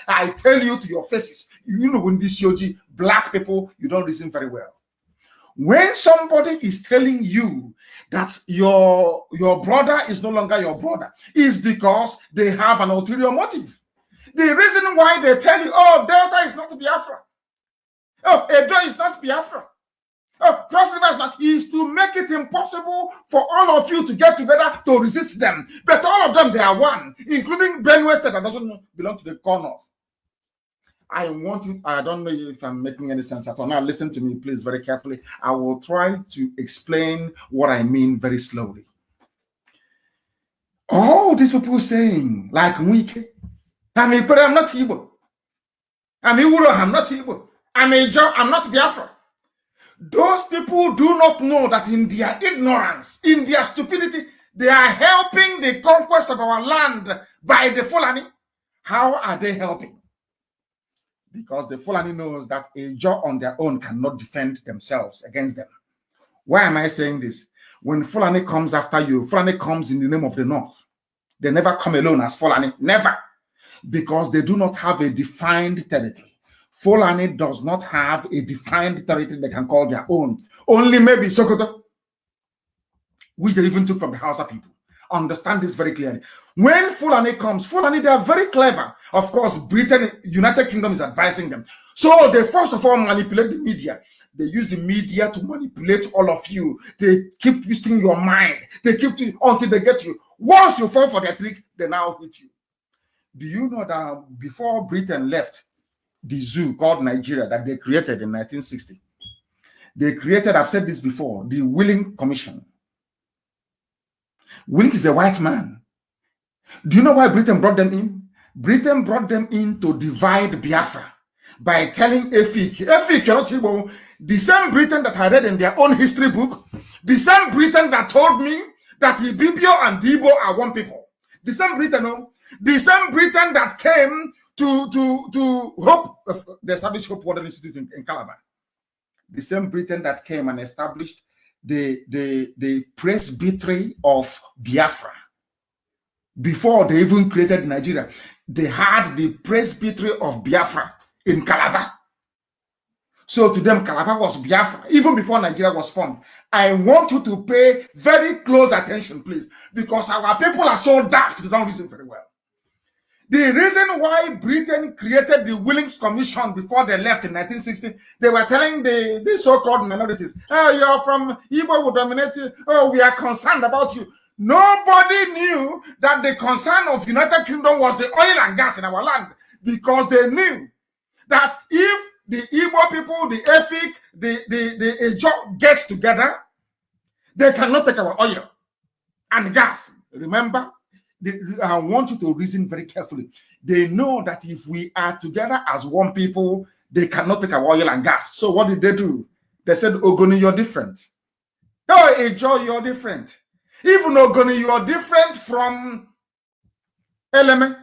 I tell you to your faces. You know, when this yogi, black people, you don't reason very well. When somebody is telling you that your brother is no longer your brother, is because they have an ulterior motive. The reason why they tell you, oh, Delta is not Biafra. Oh, Edo is not Biafra. Oh, Cross River is not, is to make it impossible for all of you to get together to resist them. But all of them, they are one, including Benue State that doesn't belong to the corner. I want you, I don't know if I'm making any sense at all. Now listen to me, please, very carefully. I will try to explain what I mean very slowly. All these people saying, like Wike, I'm not Igbo. I'm Iwuro, I'm not Igbo. I'm Ejo, I'm not Biafra. Those people do not know that in their ignorance, in their stupidity, they are helping the conquest of our land by the Fulani. How are they helping? Because the Fulani knows that a Jaw on their own cannot defend themselves against them. Why am I saying this? When Fulani comes after you, Fulani comes in the name of the North. They never come alone as Fulani, never. Because they do not have a defined territory. Fulani does not have a defined territory they can call their own. Only maybe Sokoto, which they even took from the Hausa people. Understand this very clearly. When Fulani comes, Fulani, they are very clever. Of course, Britain, United Kingdom is advising them. So they first of all manipulate the media. They use the media to manipulate all of you. They keep twisting your mind. They keep until they get you. Once you fall for their trick, they now hit you. Do you know that before Britain left the zoo called Nigeria that they created in 1960, they created, I've said this before, the Willing Commission. Willing is a white man. Do you know why Britain brought them in? Britain brought them in to divide Biafra by telling Efik, the same Britain that I read in their own history book, the same Britain that told me that Ibibio and Igbo are one people. The same Britain, the same Britain that came to Hope, the established Hope Water Institute in Calabar. The same Britain that came and established the presbytery of Biafra. Before they even created Nigeria, they had the presbytery of Biafra in Calabar. So to them, Calabar was Biafra, even before Nigeria was formed. I want you to pay very close attention, please, because our people are so daft, they don't listen very well. The reason why Britain created the Willings Commission before they left in 1960, they were telling the so-called minorities, oh, you're from Igbo, will dominate you. Oh, we are concerned about you. Nobody knew that the concern of the United Kingdom was the oil and gas in our land, because they knew that if the Igbo people, the Efik, the Ejo gets together, they cannot take our oil and gas. Remember? I want you to reason very carefully. They know that if we are together as one people, they cannot take our oil and gas. So what did they do? They said, Ogoni, you're different. Oh, Ejo, you're different. Even Ogoni, you are different from Eleme.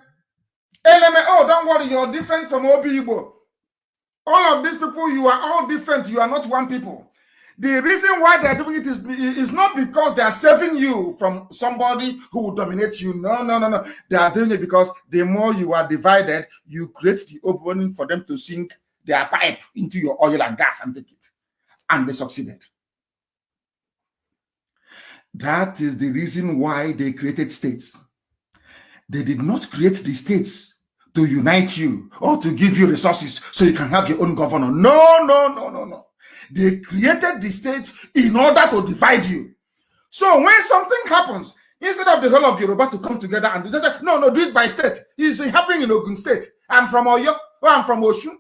Eleme, oh, don't worry, you're different from Obi-Igbo. All of these people, you are all different. You are not one people. The reason why they're doing it is not because they are saving you from somebody who will dominate you. No. They are doing it because the more you are divided, you create the opening for them to sink their pipe into your oil and gas and take it. And they succeeded. That is the reason why they created states. They did not create the states to unite you or to give you resources so you can have your own governor. No, no, no, no, no. They created the states in order to divide you. So when something happens, instead of the whole of Yoruba to come together and they say, no, do it by state. It's happening in Ogun State. I'm from Oyo, or I'm from Oshun.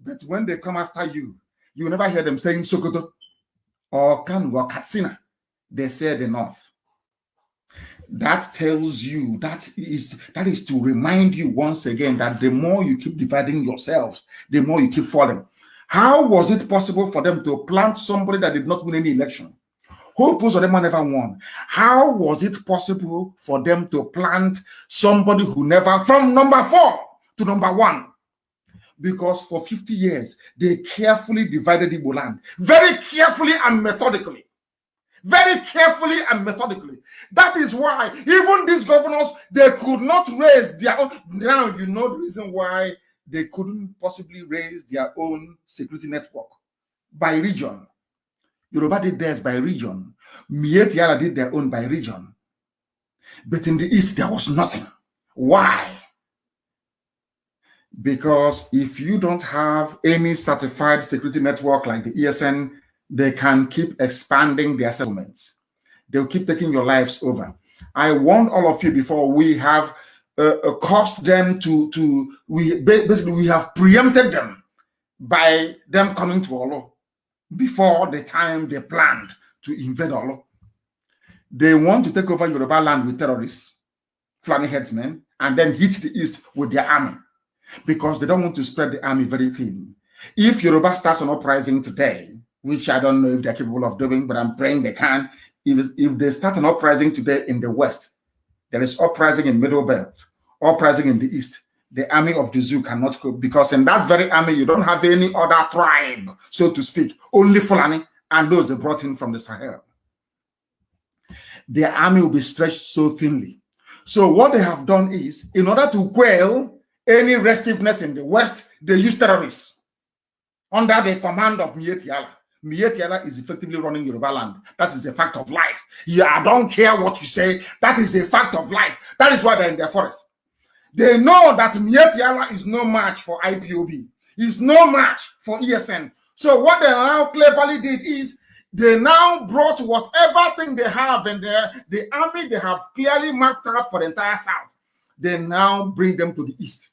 But when they come after you, you never hear them saying Sokoto or Kanu or Katsina. They say the North. That tells you, that is to remind you once again that the more you keep dividing yourselves, the more you keep falling. How was it possible for them to plant somebody that did not win any election? Hope Uzodinma never won. How was it possible for them to plant somebody who never, from number 4 to number 1? Because for 50 years, they carefully divided Igbo land. Very carefully and methodically. Very carefully and methodically. That is why even these governors, they could not raise their own. Now you know the reason why they couldn't possibly raise their own security network by region. Yoruba did theirs by region. Miet Yala did their own by region. But in the East, there was nothing. Why? Because if you don't have any certified security network like the ESN, they can keep expanding their settlements. They'll keep taking your lives over. I warned all of you before, we have caused them we have preempted them by them coming to Olo before the time they planned to invade Olo. They want to take over Yoruba land with terrorists, Fulani headsmen, and then hit the East with their army because they don't want to spread the army very thin. If Yoruba starts an uprising today, which I don't know if they're capable of doing, but I'm praying they can. If they start an uprising today in the West, there is uprising in Middle Belt, uprising in the East. The army of the zoo cannot go, because in that very army, you don't have any other tribe, so to speak, only Fulani and those they brought in from the Sahel. Their army will be stretched so thinly. So what they have done is, in order to quell any restiveness in the West, they use terrorists under the command of Miet Yala. Miet Yala is effectively running Yoruba land. That is a fact of life. Yeah, I don't care what you say. That is a fact of life. That is why they're in their forest. They know that Miet Yala is no match for IPOB. He's no match for ESN. So what they now cleverly did is they now brought whatever thing they have in the army they have clearly marked out for the entire South. They now bring them to the East.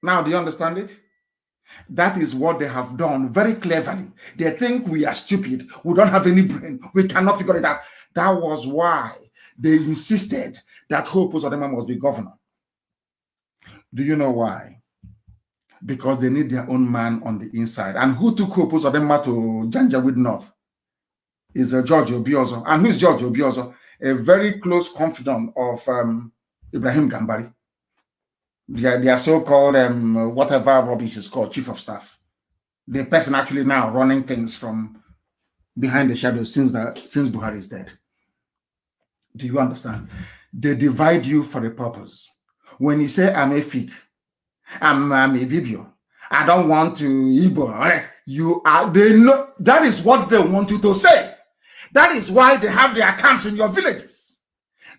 Now, do you understand it? That is what they have done very cleverly. They think we are stupid. We don't have any brain. We cannot figure it out. That was why they insisted that Hope Uzodinma must be governor. Do you know why? Because they need their own man on the inside. And who took Hope Uzodinma to Janjaweed North? Is George Obiozo. And who is George Obiozo? A very close confidant of Ibrahim Gambari. They are so-called, whatever rubbish is called, chief of staff. The person actually now running things from behind the shadows since Buhari is dead. Do you understand? They divide you for a purpose. When you say, I'm a fig, I'm a Vibio, I don't want to Igbo, they know that is what they want you to say. That is why they have their camps in your villages.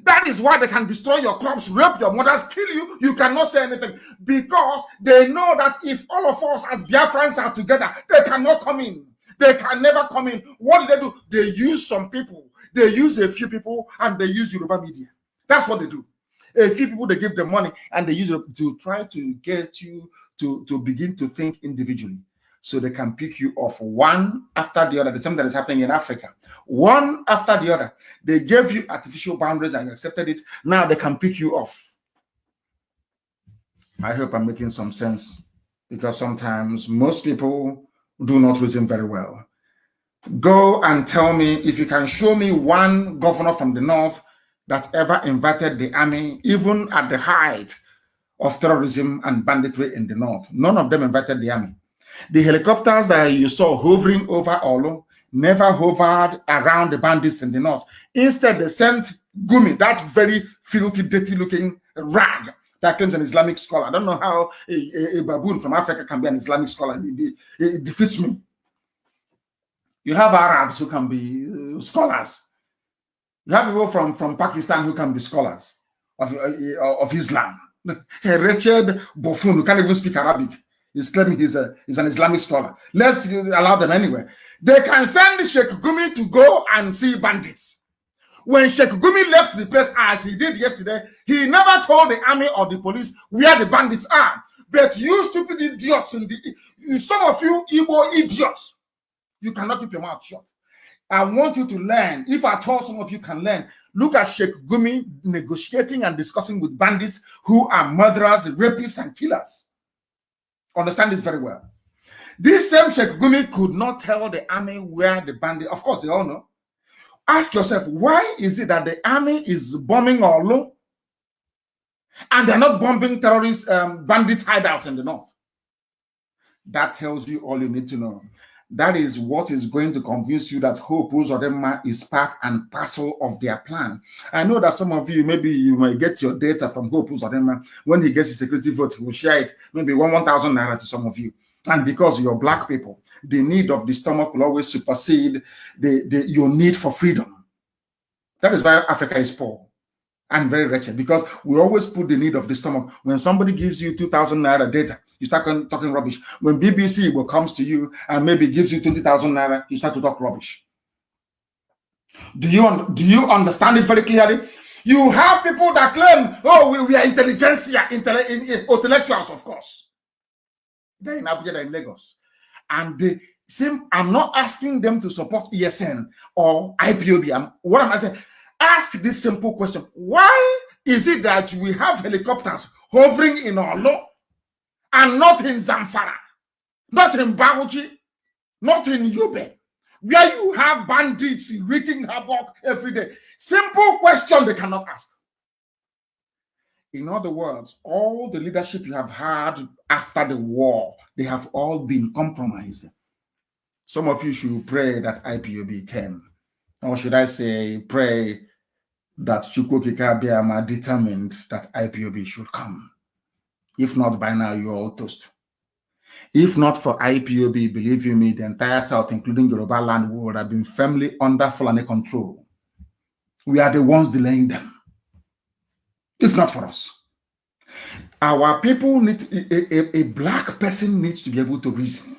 That is why they can destroy your crops, rape your mothers, kill you. You cannot say anything because they know that if all of us as Biafrans are together, they cannot come in. They can never come in. What do they do? They use some people. They use a few people and they use Yoruba media. That's what they do. A few people, they give them money and they use it to try to get you to begin to think individually. So they can pick you off one after the other. The same that is happening in Africa. One after the other. They gave you artificial boundaries and you accepted it. Now they can pick you off. I hope I'm making some sense, because sometimes most people do not reason very well. Go and tell me if you can show me one governor from the North that ever invited the army, even at the height of terrorism and banditry in the North. None of them invited the army. The helicopters that you saw hovering over Olo never hovered around the bandits in the North. Instead, they sent Gumi, that very filthy, dirty-looking rag that claims an Islamic scholar. I don't know how a baboon from Africa can be an Islamic scholar. It defeats me. You have Arabs who can be scholars. You have people from Pakistan who can be scholars of Islam. A wretched buffoon who can't even speak Arabic is claiming he's an Islamic scholar. Let's allow them anyway. They can send Sheikh Gumi to go and see bandits. When Sheikh Gumi left the place, as he did yesterday, he never told the army or the police where the bandits are. But you stupid idiots, some of you Igbo idiots, you cannot keep your mouth shut. I want you to learn. If at all some of you can learn, look at Sheikh Gumi negotiating and discussing with bandits who are murderers, rapists, and killers. Understand this very well. This same Sheikh Gumi could not tell the army where the bandits, of course they all know. Ask yourself, why is it that the army is bombing Olu and they're not bombing terrorist bandit hideouts in the north? That tells you all you need to know. That is what is going to convince you that Hope Uzodinma is part and parcel of their plan. I know that some of you, maybe you might get your data from Hope Uzodinma. When he gets his security vote, he will share it, maybe 1,000 naira to some of you. And because you're black people, the need of the stomach will always supersede your need for freedom. That is why Africa is poor and very wretched, because we always put the need of the stomach. When somebody gives you 2,000 naira data, you start talking rubbish. When BBC comes to you and maybe gives you 20,000 naira, you start to talk rubbish. Do you understand it very clearly? You have people that claim, oh, we are intelligentsia, intellectuals, of course. They're in Abuja, they're in Lagos. And I'm not asking them to support ESN or IPOB. What am I saying? Ask this simple question. Why is it that we have helicopters hovering in Olo and not in Zamfara, not in Bauchi, not in Yobe, where you have bandits wreaking havoc every day? Simple question they cannot ask. In other words, all the leadership you have had after the war, they have all been compromised. Some of you should pray that IPOB came. Or should I say, pray that Chukwokika Biama determined that IPOB should come. If not, by now, you're all toast. If not for IPOB, believe you me, the entire South, including Yoruba land, would have been firmly under Fulani control. We are the ones delaying them. If not for us. Our people need, a black person needs to be able to reason.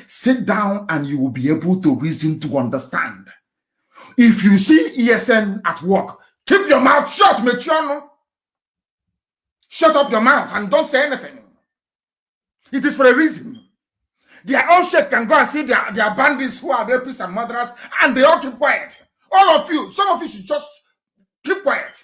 Sit down and you will be able to reason to understand. If you see ESN at work, keep your mouth shut, Mechiano. Shut up your mouth and don't say anything. It is for a reason. Their own shit can go and see their bandits who are rapists and murderers, and they all keep quiet. All of you, some of you should just keep quiet.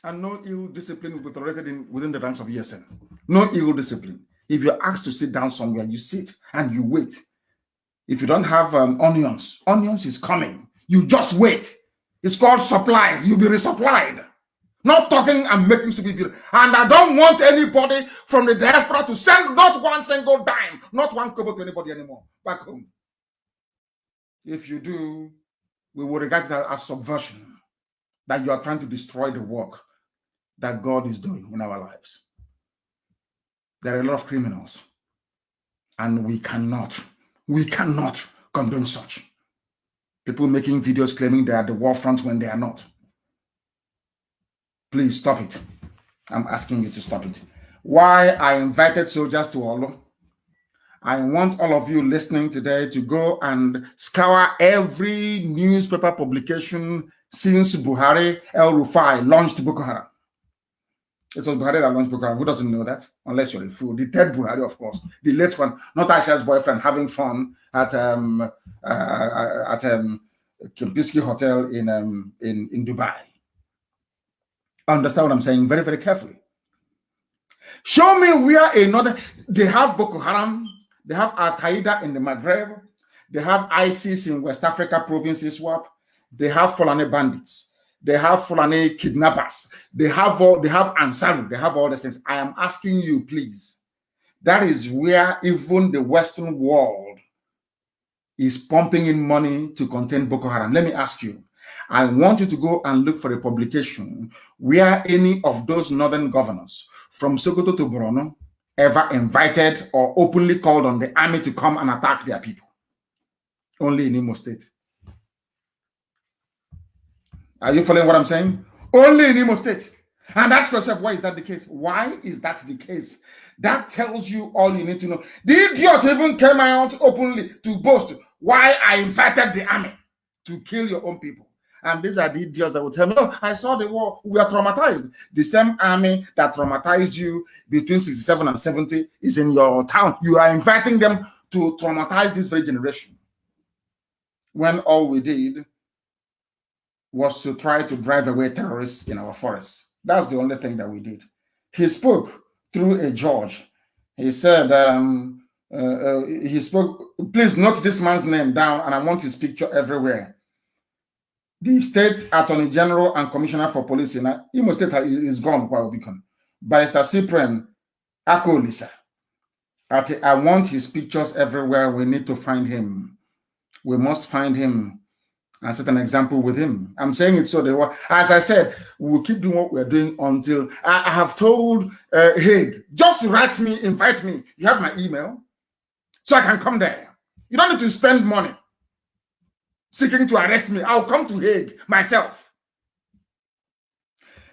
And no ill discipline will be tolerated within the ranks of ESN. No ill discipline. If you're asked to sit down somewhere, you sit and you wait. If you don't have onions is coming. You just wait. It's called supplies. You'll be resupplied. Not talking and making stupid videos. And I don't want anybody from the diaspora to send not one single dime, not one kobo to anybody anymore back home. If you do, we will regard that as subversion, that you are trying to destroy the work that God is doing in our lives. There are a lot of criminals, and we cannot condone such. People making videos claiming they are the war front when they are not. Please stop it. I'm asking you to stop it. Why I invited soldiers to Olo? I want all of you listening today to go and scour every newspaper publication since Buhari El-Rufai launched Boko Haram. It was Buhari that launched Boko Haram. Who doesn't know that? Unless you're a fool. The third Buhari, of course. The late one, not Aisha's boyfriend, having fun at Kempinski Hotel in Dubai. Understand what I'm saying very, very carefully. Show me where another. They have Boko Haram. They have Al-Qaeda in the Maghreb. They have ISIS in West Africa provinces. They have Fulani bandits. They have Fulani kidnappers. They have Ansaru. They have all these things. I am asking you, please. That is where even the Western world is pumping in money to contain Boko Haram. Let me ask you. I want you to go and look for a publication where any of those northern governors from Sokoto to Borno ever invited or openly called on the army to come and attack their people. Only in Imo State. Are you following what I'm saying? Only in Imo State. And ask yourself, why is that the case? Why is that the case? That tells you all you need to know. The idiot even came out openly to boast why I invited the army to kill your own people. And these are the idiots that will tell me, oh, I saw the war. We are traumatized. The same army that traumatized you between 67 and 70 is in your town. You are inviting them to traumatize this very generation. When all we did was to try to drive away terrorists in our forests. That's the only thing that we did. He spoke through a judge. He said, he spoke, please note this man's name down, and I want his picture everywhere. The State Attorney General and Commissioner for Police in Imo State is gone, Barrister Cyprian Akolisa. I want his pictures everywhere. We need to find him. We must find him and set an example with him. I'm saying it so that, as I said, we'll keep doing what we're doing until I have told Hague, just write me, invite me. You have my email, so I can come there. You don't need to spend money seeking to arrest me. I'll come to Hague myself.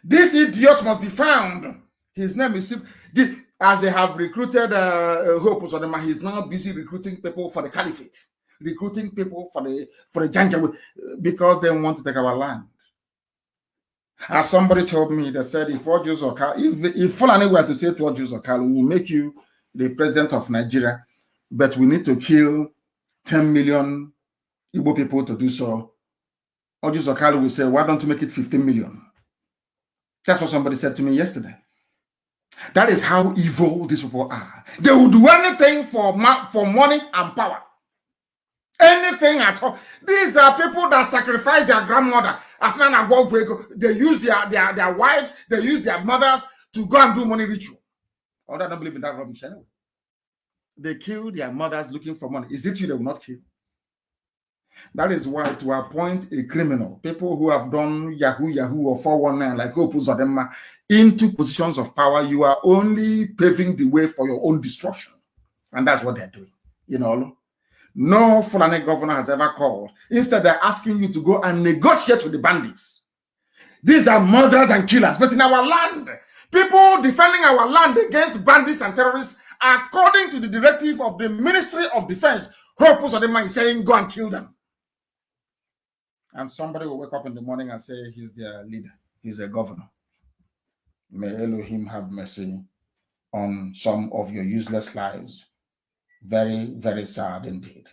This idiot must be found. His name is, as they have recruited Hope Uzodinma, he's now busy recruiting people for the caliphate. Recruiting people for the Janjaweed because they want to take our land. As somebody told me, they said, if Fulani were to say to Ojus Okal, we will make you the president of Nigeria, but we need to kill 10 million Igbo people to do so. Ojus Okal will say, why don't you make it 15 million? That's what somebody said to me yesterday. That is how evil these people are. They will do anything for money and power. Anything at all. These are people that sacrifice their grandmother. They use their wives, they use their mothers to go and do money ritual. I don't believe in that rubbish anyway. They kill their mothers looking for money. Is it you they will not kill? That is why to appoint a criminal, people who have done Yahoo or 419 like Hope Uzodinma into positions of power, you are only paving the way for your own destruction. And that's what they're doing. You know, no Fulani governor has ever called. Instead, they're asking you to go and negotiate with the bandits. These are murderers and killers. But in our land, people defending our land against bandits and terrorists, according to the directive of the Ministry of Defense, Hope Uzodinma is saying, go and kill them. And somebody will wake up in the morning and say, he's their leader. He's a governor. May Elohim have mercy on some of your useless lives. Very, very sad indeed.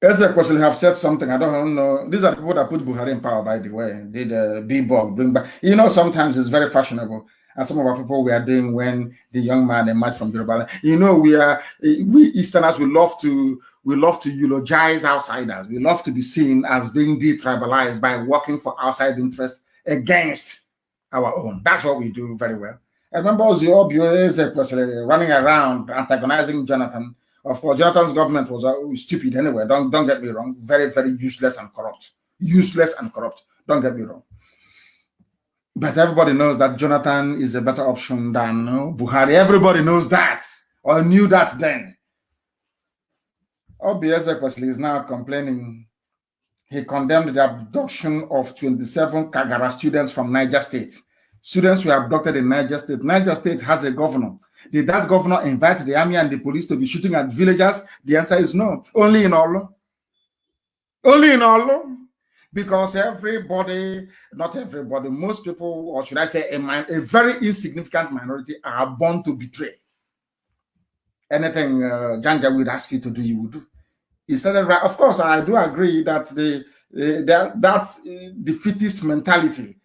Ezek Kwesili have said something. I don't know. These are the people that put Buhari in power, by the way. Did B-Bog bring back? You know, sometimes it's very fashionable. And some of our people we are doing when the young man emerged from Yoruba. You know, we Easterners, we love to eulogize outsiders. We love to be seen as being detribalized by working for outside interests against our own. That's what we do very well. I remember Ezek was running around antagonizing Jonathan. Of course, Jonathan's government was stupid anyway. Don't get me wrong. Very, very useless and corrupt. Useless and corrupt. Don't get me wrong. But everybody knows that Jonathan is a better option than Buhari. Everybody knows that, or knew that then. Ezek Kwesili is now complaining. He condemned the abduction of 27 Kagara students from Niger State. Students were abducted in Niger State. Niger State has a governor. Did that governor invite the army and the police to be shooting at villagers? The answer is no. Only in Olo. Only in Olo. Because everybody, not everybody, most people, or should I say a very insignificant minority, are born to betray. Anything Janja would ask you to do, you would do. He said it right. Of course, I do agree that that defeatist mentality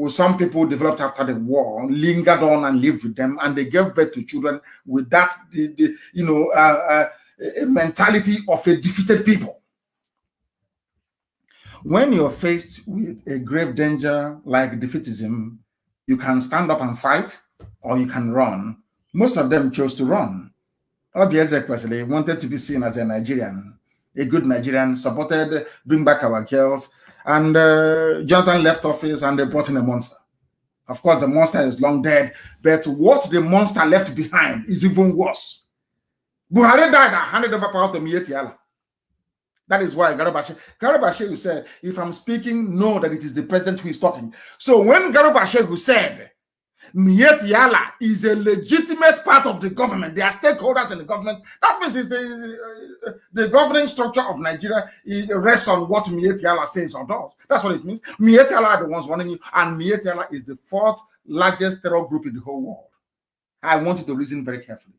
some people developed after the war, lingered on and lived with them, and they gave birth to children with that, a mentality of a defeated people. When you're faced with a grave danger like defeatism, you can stand up and fight, or you can run. Most of them chose to run. Ezek Kwesili wanted to be seen as a Nigerian, a good Nigerian, supported Bring Back Our Girls, and Jonathan left office and they brought in a monster. Of course, the monster is long dead, but what the monster left behind is even worse. Buhari died and handed over power to Mieti Allah. That is why Garba said, if I'm speaking, know that it is the president who is talking. So when Garba said, Miet Yala is a legitimate part of the government, they are stakeholders in the government, that means it's the governing structure of Nigeria rests on what Miet Yala says or does. That's what it means. Miet Yala are the ones running you, and Miet Yala is the 4th largest terror group in the whole world. I want you to reason very carefully.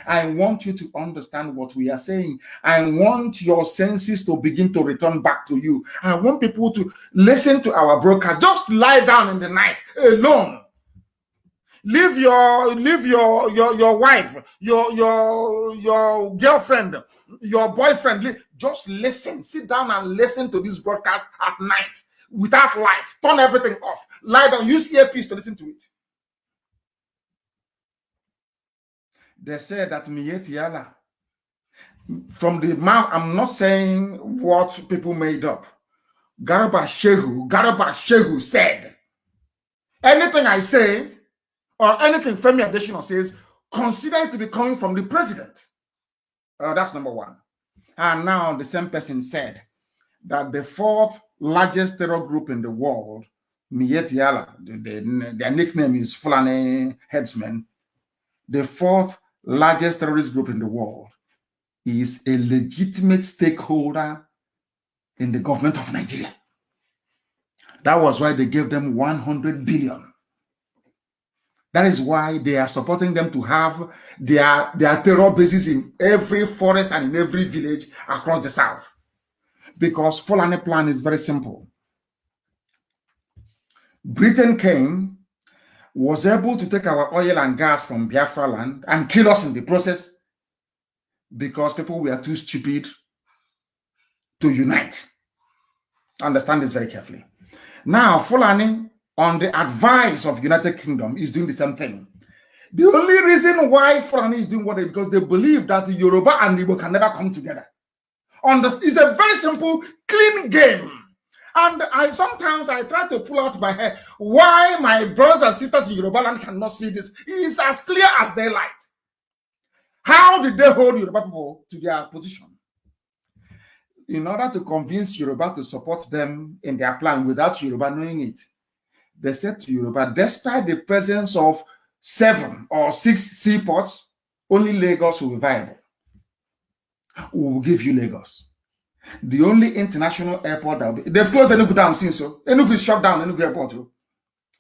I want you to understand what we are saying. I want your senses to begin to return back to you. I want people to listen to our broadcast. Just lie down in the night alone. Leave your wife, your girlfriend, your boyfriend. Just listen. Sit down and listen to this broadcast at night without light. Turn everything off. Lie down. Use earpiece to listen to it. They said that Miet Yala, from the mouth, I'm not saying what people made up. Garba Shehu said, anything I say or anything Femi Adesina says, consider it to be coming from the president. That's number one. And now the same person said that the 4th largest terror group in the world, Miet Yala, their nickname is Fulani Headsmen, the 4th largest terrorist group in the world, is a legitimate stakeholder in the government of Nigeria. That was why they gave them 100 billion. That is why they are supporting them to have their terror bases in every forest and in every village across the south. Because Fulani plan is very simple. Britain came, was able to take our oil and gas from Biafra land and kill us in the process because people were too stupid to unite. Understand this very carefully. Now, Fulani, on the advice of United Kingdom, is doing the same thing. The only reason why Fulani is doing what they because they believe that the Yoruba and Igbo can never come together. It's a very simple, clean game. And sometimes I try to pull out my hair why my brothers and sisters in Yoruba land cannot see this. It is as clear as daylight. How did they hold Yoruba people to their position? In order to convince Yoruba to support them in their plan without Yoruba knowing it, they said to Yoruba, despite the presence of 7 or 6 seaports, only Lagos will be viable. We will give you Lagos. The only international airport that will be, they've closed Enugu down since, so Enugu is shut down, Enugu airport,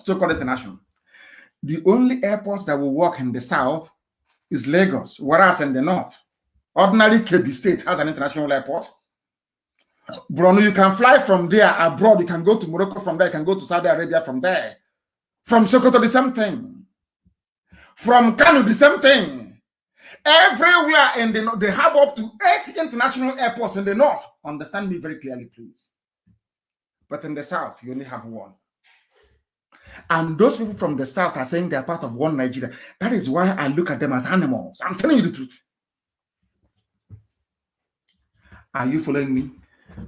so-called international. The only airport that will work in the south is Lagos, whereas in the north, ordinary Kebbi State has an international airport. Bruno, you can fly from there abroad, you can go to Morocco from there, you can go to Saudi Arabia from there. From Sokoto, the same thing. From Kanu, the same thing. Everywhere in the north, they have up to 8 international airports in the north. Understand me very clearly, please. But in the south, you only have 1. And those people from the south are saying they are part of one Nigeria. That is why I look at them as animals. I'm telling you the truth. Are you following me?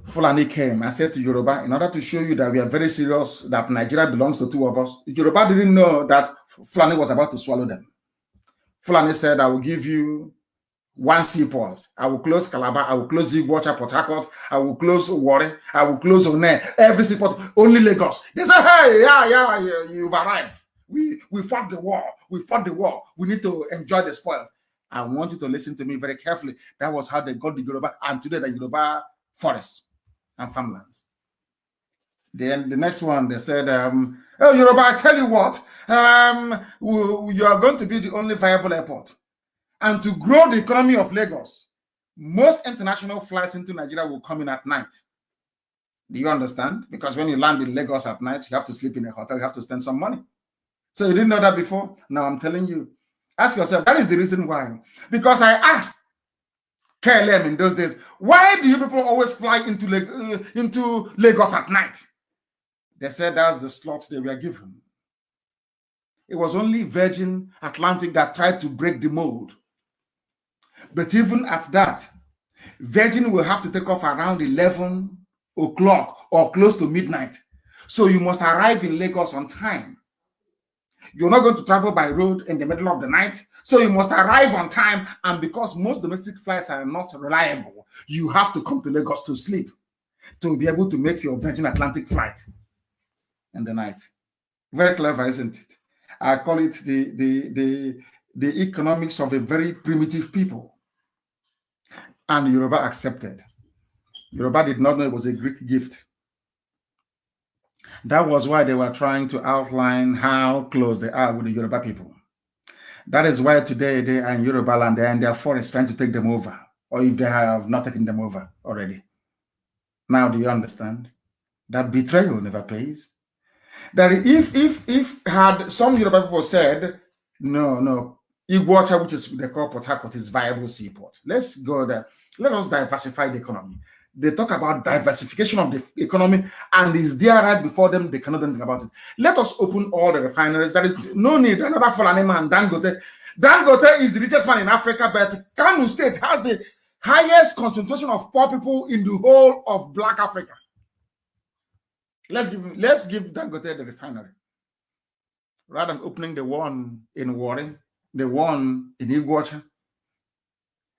Fulani came. I said to Yoruba, in order to show you that we are very serious, that Nigeria belongs to 2 of us, Yoruba didn't know that Fulani was about to swallow them. Fulani said, I will give you 1 seaport. I will close Calabar. I will close Iguacha, Port Harcourt. I will close Warri. I will close One. Every seaport, only Lagos. They said, hey, yeah, you've arrived. We fought the war. We fought the war. We need to enjoy the spoil. I want you to listen to me very carefully. That was how they got the Yoruba, and today the Yoruba forests and farmlands. Then the next one, they said, oh, Yoruba, I tell you what, you are going to be the only viable airport. And to grow the economy of Lagos, most international flights into Nigeria will come in at night. Do you understand? Because when you land in Lagos at night, you have to sleep in a hotel, you have to spend some money. So you didn't know that before? Now I'm telling you. Ask yourself, that is the reason why. Because I asked KLM in those days, why do you people always fly into Lagos at night? They said that's the slot they were given. It was only Virgin Atlantic that tried to break the mold. But even at that, Virgin will have to take off around 11 o'clock or close to midnight. So you must arrive in Lagos on time. You're not going to travel by road in the middle of the night. So you must arrive on time, and because most domestic flights are not reliable, you have to come to Lagos to sleep to be able to make your Virgin Atlantic flight in the night. Very clever, isn't it? I call it the economics of a very primitive people. And Yoruba accepted. Yoruba did not know it was a Greek gift. That was why they were trying to outline how close they are with the Yoruba people. That is why today they are in Yoruba land, and their forests trying to take them over, or if they have not taken them over already. Now, do you understand? That betrayal never pays. That if had some Yoruba people said, no, Iguacha, which is the core Port Harcourt, is viable seaport. Let's go there. Let us diversify the economy. They talk about diversification of the economy, and is there right before them, they cannot do anything about it. Let us open all the refineries. There is no need another Fulani man, Dangote. Dangote is the richest man in Africa, but Kanu State has the highest concentration of poor people in the whole of Black Africa. Let's give Dangote the refinery. Rather than opening the one in Warren, the one in Iguacha,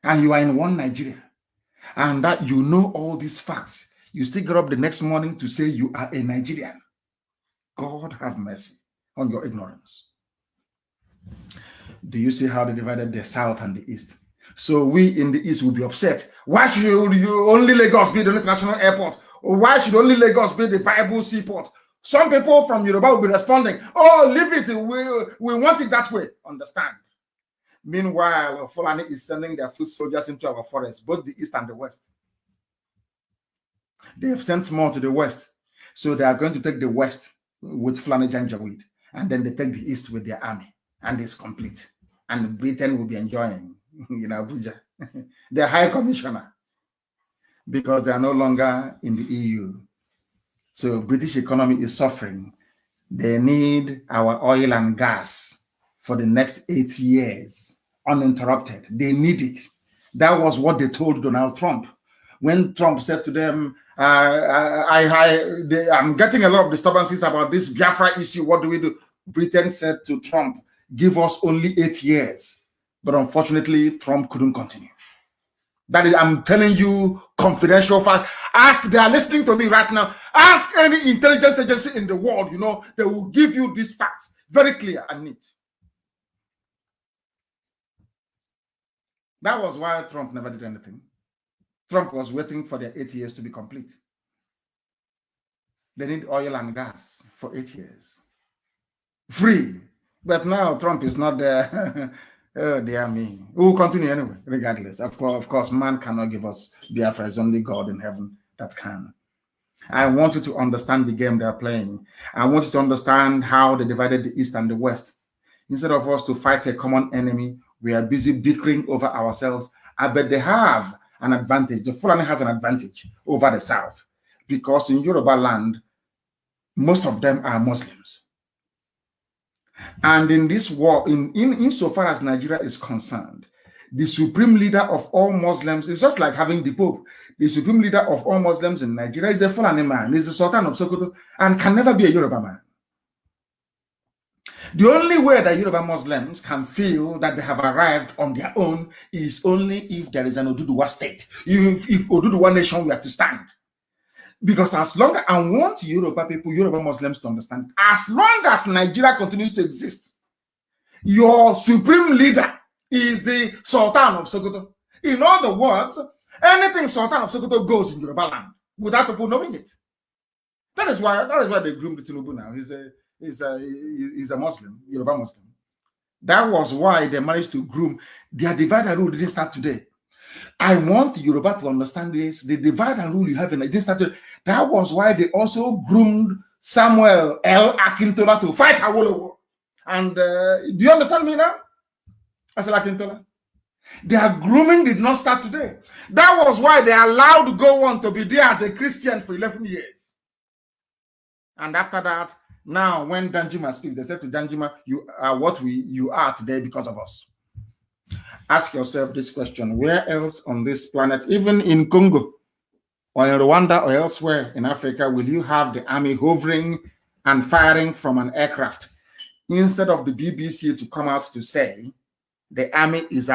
and you are in one Nigeria. And that you know all these facts, you still get up the next morning to say you are a Nigerian. God have mercy on your ignorance. Do you see how they divided the South and the East? So we in the East will be upset. Why should you only Lagos be the international airport? Or why should only Lagos be the viable seaport? Some people from Yoruba will be responding, oh, leave it, we want it that way. Understand? Meanwhile, Fulani is sending their foot soldiers into our forests, both the East and the West. They have sent more to the West. So they are going to take the West with Fulani Janjaweed, and then they take the East with their army, and it's complete. And Britain will be enjoying, Abuja, the High Commissioner, because they are no longer in the EU. So British economy is suffering. They need our oil and gas for the next 8 years, uninterrupted. They need it. That was what they told Donald Trump. When Trump said to them, I'm getting a lot of disturbances about this Biafra issue, what do we do? Britain said to Trump, give us only 8 years. But unfortunately, Trump couldn't continue. That is, I'm telling you, confidential fact. Ask, they are listening to me right now. Ask any intelligence agency in the world, they will give you these facts, very clear and neat. That was why Trump never did anything. Trump was waiting for their 8 years to be complete. They need oil and gas for 8 years. Free. But now Trump is not there. Oh, dear me. We will continue anyway, regardless. Of course, man cannot give us Biafra. It's only God in heaven that can. I want you to understand the game they're playing. I want you to understand how they divided the East and the West. Instead of us to fight a common enemy, we are busy bickering over ourselves. I bet they have an advantage. The Fulani has an advantage over the South, because in Yoruba land, most of them are Muslims. And in this war, insofar as Nigeria is concerned, the supreme leader of all Muslims is just like having the Pope. The supreme leader of all Muslims in Nigeria is a Fulani man, is the Sultan of Sokoto, and can never be a Yoruba man. The only way that Yoruba Muslims can feel that they have arrived on their own is only if there is an Oduduwa state, if Oduduwa nation were to stand. Because as long as, I want Yoruba people, Yoruba Muslims to understand, as long as Nigeria continues to exist, your supreme leader is the Sultan of Sokoto. In other words, anything Sultan of Sokoto goes in Yoruba land without people knowing it. That is why they groomed Tinubu now. He's a Muslim, Yoruba Muslim. That was why they managed to groom. Their divide and rule didn't start today. I want Yoruba to understand this. The divide and rule you have in it didn't start today. That was why they also groomed Samuel L. Akintola to fight Awolowo. And do you understand me now? I said Akintola. Their grooming did not start today. That was why they allowed Gowon to be there as a Christian for 11 years. And after that, now when Danjuma speaks, they said to Danjuma, you are what you are today because of us. Ask yourself this question: where else on this planet, even in Congo or in Rwanda or elsewhere in Africa, will you have the army hovering and firing from an aircraft instead of the BBC to come out to say The army is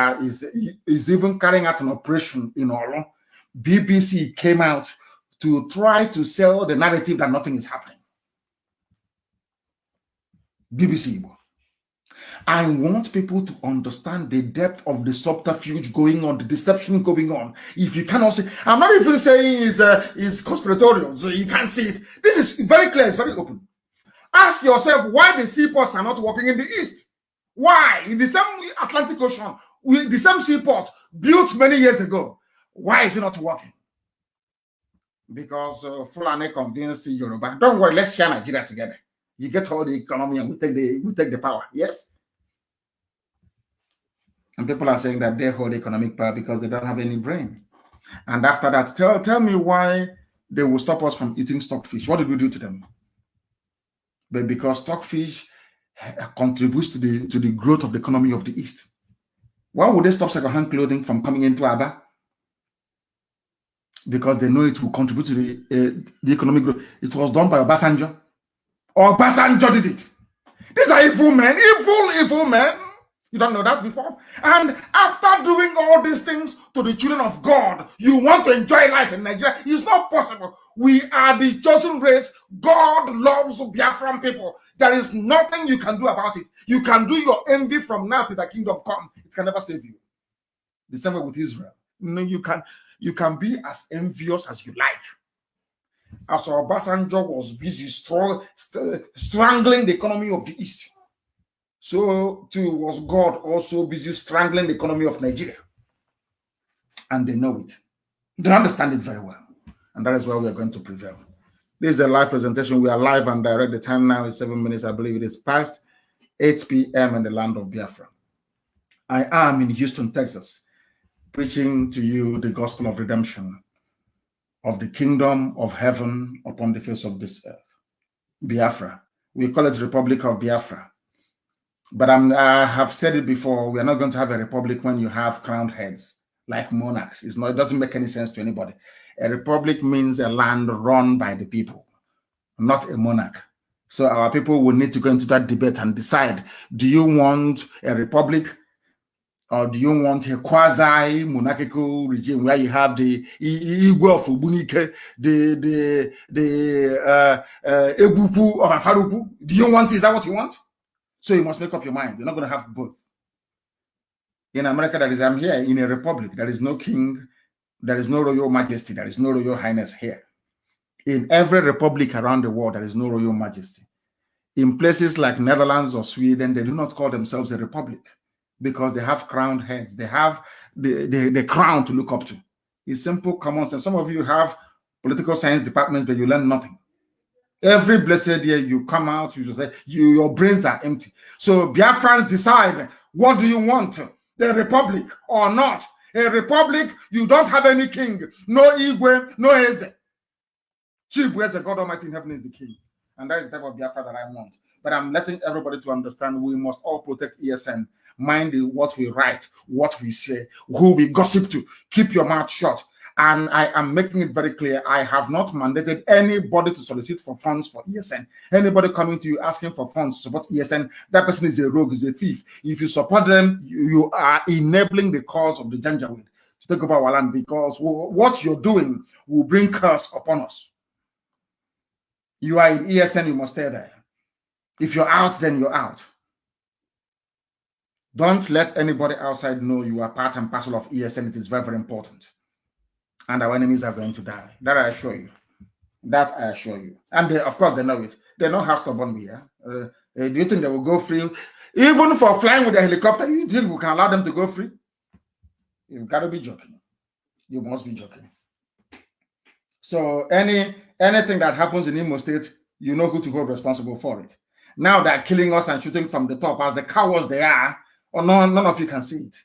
even carrying out an operation in Olo. BBC came out to try to sell the narrative that nothing is happening. BBC. I want people to understand the depth of the subterfuge going on, the deception going on. If you cannot see, I'm not even saying is conspiratorial, so you can't see it. This is very clear, it's very open. Ask yourself why the seaports are not working in the east. Why? In the same Atlantic Ocean, the same seaport built many years ago, why is it not working? Because Fulani convinced Yoruba, don't worry, let's share Nigeria together. You get all the economy and we take the power. Yes? And people are saying that they hold economic power because they don't have any brain. And after that, tell me why they will stop us from eating stockfish. What did we do to them? But because stockfish contributes to the growth of the economy of the East. Why would they stop second-hand clothing from coming into Aba? Because they know it will contribute to the economic growth. It was done by Obasanjo. Obasanjo did it. These are evil men, evil men. You don't know that before. And after doing all these things to the children of God, you want to enjoy life in Nigeria. It's not possible. We are the chosen race. God loves Biafran people. There is nothing you can do about it. You can do your envy from now till the kingdom come. It can never save you. The same way with Israel. No, you can be as envious as you like. As Obasanjo was busy strangling the economy of the East, so too was God also busy strangling the economy of Nigeria. And they know it. They understand it very well. And that is why we are going to prevail. This is a live presentation. We are live and direct. The time now is 7 minutes. I believe it is past 8 p.m. in the land of Biafra. I am in Houston, Texas, preaching to you the gospel of redemption, of the kingdom of heaven upon the face of this earth. Biafra. We call it Republic of Biafra. But I have said it before, we are not going to have a republic when you have crowned heads, like monarchs. It doesn't make any sense to anybody. A republic means a land run by the people, not a monarch. So our people will need to go into that debate and decide, do you want a republic or do you want a quasi-monarchical regime where you have the Igwe of Ubunike, the Eguku of Afaruku? Do you want, is that what you want? So you must make up your mind. You're not going to have both. In America, I'm here in a republic. There is no king. There is no royal majesty. There is no royal highness here. In every republic around the world, there is no royal majesty. In places like Netherlands or Sweden, they do not call themselves a republic because they have crowned heads. They have the crown to look up to. It's simple common sense. Some of you have political science departments, but you learn nothing. Every blessed year you come out, you just say your brains are empty. So Biafrans decide, what do you want? The republic or not? A republic, you don't have any king. No Igwe, no Eze. Chief Eze, God Almighty in heaven is the king. And that is the type of Biafra that I want. But I'm letting everybody to understand we must all protect ESN. Mind what we write, what we say, who we gossip to. Keep your mouth shut. And I am making it very clear, I have not mandated anybody to solicit for funds for ESN. Anybody coming to you asking for funds to support ESN, that person is a rogue, is a thief. If you support them, you are enabling the cause of the Janjaweed to take over our land, because what you're doing will bring curse upon us. You are in ESN, you must stay there. If you're out, then you're out. Don't let anybody outside know you are part and parcel of ESN. It is very, very important. And our enemies are going to die. That I assure you. That I assure you. And they, of course, they know it. They know how stubborn we are. Do you think they will go free? Even for flying with a helicopter, you think we can allow them to go free? You've got to be joking. You must be joking. So anything that happens in Imo State, you know who to hold responsible for it. Now they're killing us and shooting from the top as the cowards they are, or none of you can see it.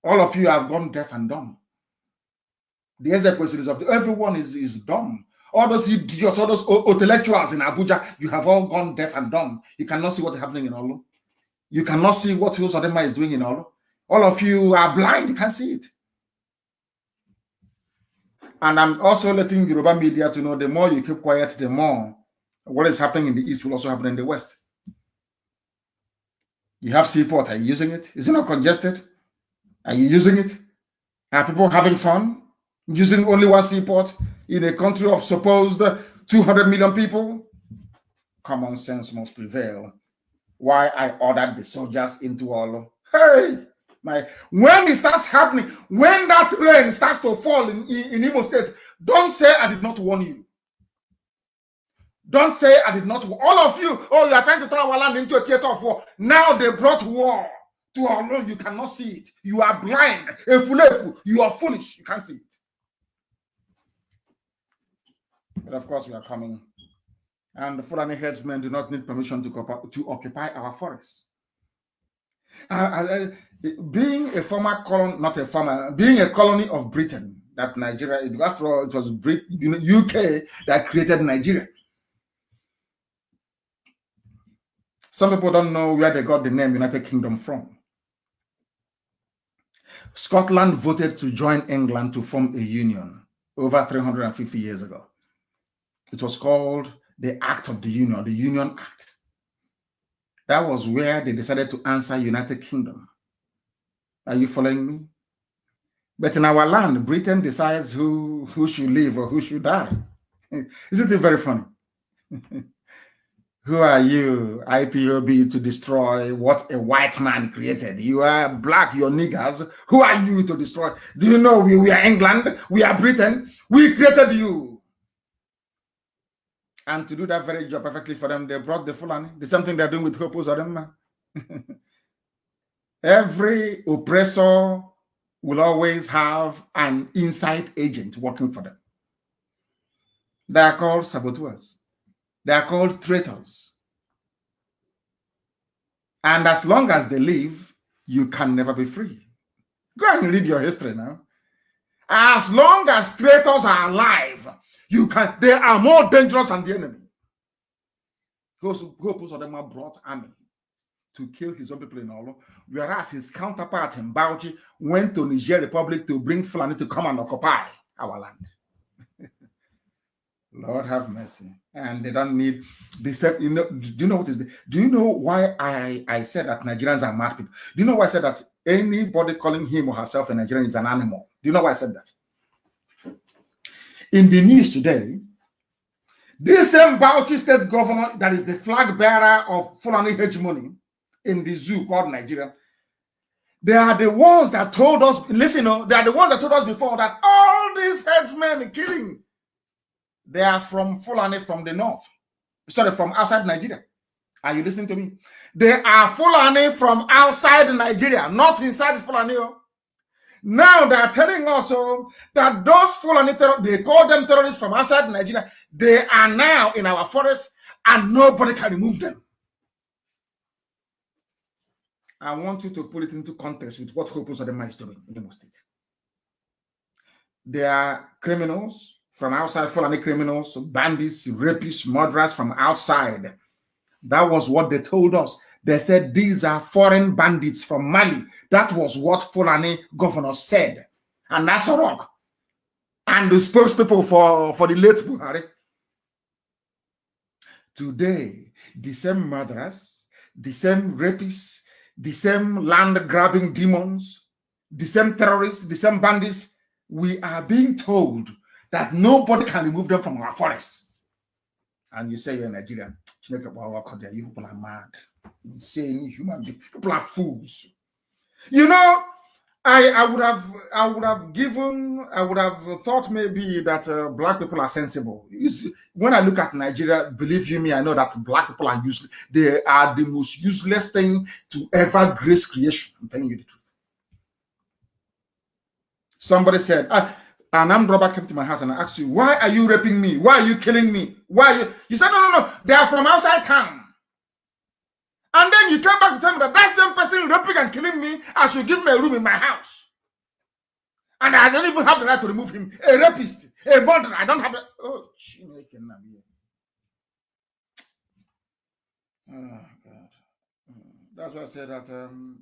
All of you have gone deaf and dumb. The execution is of everyone is dumb. All those idiots, all those intellectuals in Abuja, you have all gone deaf and dumb. You cannot see what's happening in Olu. You cannot see what Uzodema is doing in Olu. All of you are blind. You can't see it. And I'm also letting Yoruba media to know, the more you keep quiet, the more what is happening in the East will also happen in the West. You have seaport. Are you using it? Is it not congested? Are you using it? Are people having fun using only one seaport in a country of supposed 200 million people? Common sense must prevail. Why I ordered the soldiers into all. Hey, when it starts happening, when that rain starts to fall in Imo State, don't say I did not warn you. Don't say I did not. All of you, oh, you are trying to turn our land into a theater of war. Now they brought war to our land. You cannot see it. You are blind. You are foolish. You can't see it. But of course, we are coming. And the Fulani headsmen do not need permission to occupy our forests. Being a former colony, not a former, being a colony of Britain, that Nigeria, after all, it was UK that created Nigeria. Some people don't know where they got the name United Kingdom from. Scotland voted to join England to form a union over 350 years ago. It was called the Act of the Union, the Union Act. That was where they decided to answer United Kingdom. Are you following me? But in our land, Britain decides who should live or who should die. Isn't it very funny? Who are you, IPOB, to destroy what a white man created? You are black, you're niggers. Who are you to destroy? Do you know we are England? We are Britain. We created you. And to do that very job perfectly for them, they brought the Fulani. The same thing they're doing with Hopos Adema. Every oppressor will always have an inside agent working for them. They are called saboteurs. They are called traitors. And as long as they live, you can never be free. Go and read your history now. As long as traitors are alive, they are more dangerous than the enemy. Most of them have brought army to kill his own people in Olo, whereas his counterpart in Bauchi went to Niger Republic to bring Fulani to come and occupy our land. Lord have mercy. And they don't need the same. Do you know what is do you know why I said that Nigerians are mad people? Do you know why I said that anybody calling him or herself a Nigerian is an animal? Do you know why I said that? In the news today, this same Bauchi state governor that is the flag bearer of Fulani hegemony in the zoo called Nigeria, they are the ones that told us, listen, they are the ones that told us before that all these headsmen killing, they are from Fulani from the north. Sorry, from outside Nigeria. Are you listening to me? They are Fulani from outside Nigeria, not inside Fulani. Now they are telling us that those Fulani, they call them terrorists from outside Nigeria. They are now in our forest and nobody can remove them. I want you to put it into context with what Hopos Adema is doing in Imo State. They are criminals from outside, Fulani criminals, bandits, rapists, murderers from outside. That was what they told us. They said these are foreign bandits from Mali. That was what Fulani governor said. And that's a rock. And the spokespeople for the late Buhari. Today, the same murderers, the same rapists, the same land-grabbing demons, the same terrorists, the same bandits, we are being told that nobody can remove them from our forests. And you say you're Nigerian. You people are mad, insane human beings. People are fools. You know, I would have thought maybe that black people are sensible. When I look at Nigeria, believe you me, I know that black people are useless. They are the most useless thing to ever grace creation. I'm telling you the truth. Somebody said, an armed robber came to my house and I asked you, why are you raping me? Why are you killing me? Why are you? You said, no. They are from outside town. And then you came back to tell me that same person raping and killing me, I should give me a room in my house. And I don't even have the right to remove him. A rapist, a murderer, I don't have the... Oh, God. That's why I said that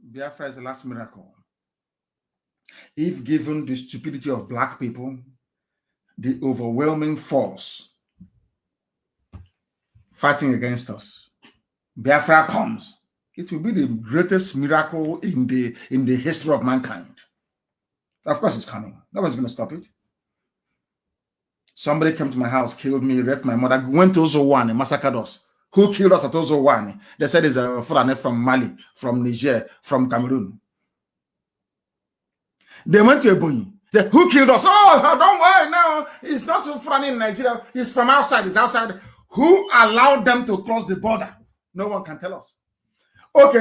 Biafra is the last miracle. If given the stupidity of black people, the overwhelming force fighting against us, Biafra comes. it will be the greatest miracle in the history of mankind. Of course, it's coming. Nobody's going to stop it. Somebody came to my house, killed me, raped my mother, went to Ozowane, massacred us. Who killed us at Ozowane? They said it's a Fulani from Mali, from Niger, from Cameroon. They went to Ebonyi. Who killed us? Oh, don't worry, no, it's not Fulani in Nigeria. He's from outside. He's outside. Who allowed them to cross the border? No one can tell us. Okay,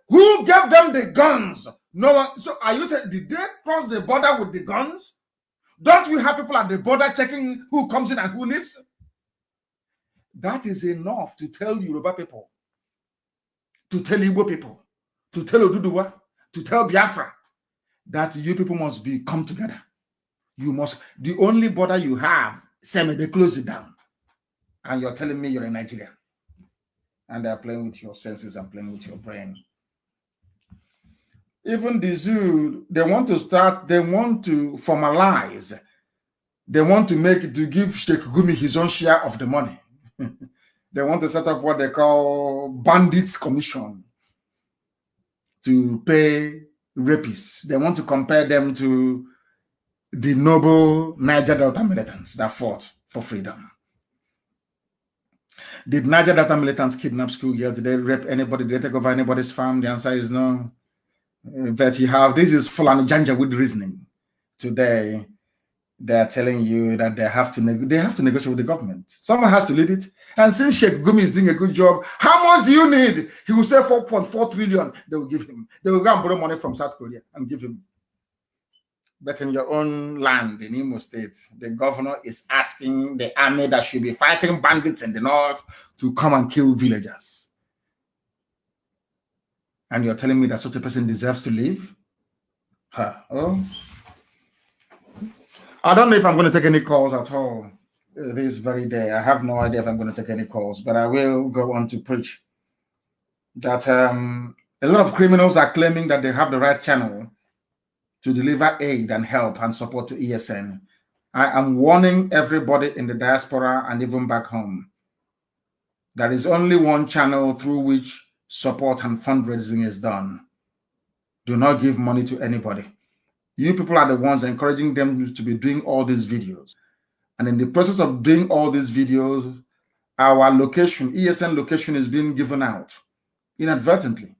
who gave them the guns? No one. So are you saying, did they cross the border with the guns? Don't we have people at the border checking who comes in and who leaves? That is enough to tell Yoruba people, to tell Igbo people, to tell Oduduwa, to tell Biafra that you people must come together. You must. The only border you have, they close it down. And you're telling me you're in Nigeria. And they're playing with your senses and playing with your brain. Even the zoo, they want to formalize. They want to give Sheikh Gumi his own share of the money. They want to set up what they call bandits commission to pay rapists. They want to compare them to the noble Niger Delta militants that fought for freedom. Did Niger Delta militants kidnap schoolgirls? Did they rape anybody? Did they take over anybody's farm? The answer is no. But this is Fulani Janjaweed reasoning. Today, they're telling you that they have to negotiate with the government. Someone has to lead it. And since Sheikh Gumi is doing a good job, how much do you need? He will say 4.4 trillion. They will give him. They will go and borrow money from South Korea and give him. But in your own land, in Imo State, the governor is asking the army that should be fighting bandits in the north to come and kill villagers. And you're telling me that such a person deserves to live? Oh. I don't know if I'm going to take any calls at all this very day. I have no idea if I'm going to take any calls, but I will go on to preach that a lot of criminals are claiming that they have the right channel to deliver aid and help and support to ESN. I am warning everybody in the diaspora and even back home. There is only one channel through which support and fundraising is done. Do not give money to anybody. You people are the ones encouraging them to be doing all these videos. And in the process of doing all these videos, our location, ESN location, is being given out inadvertently.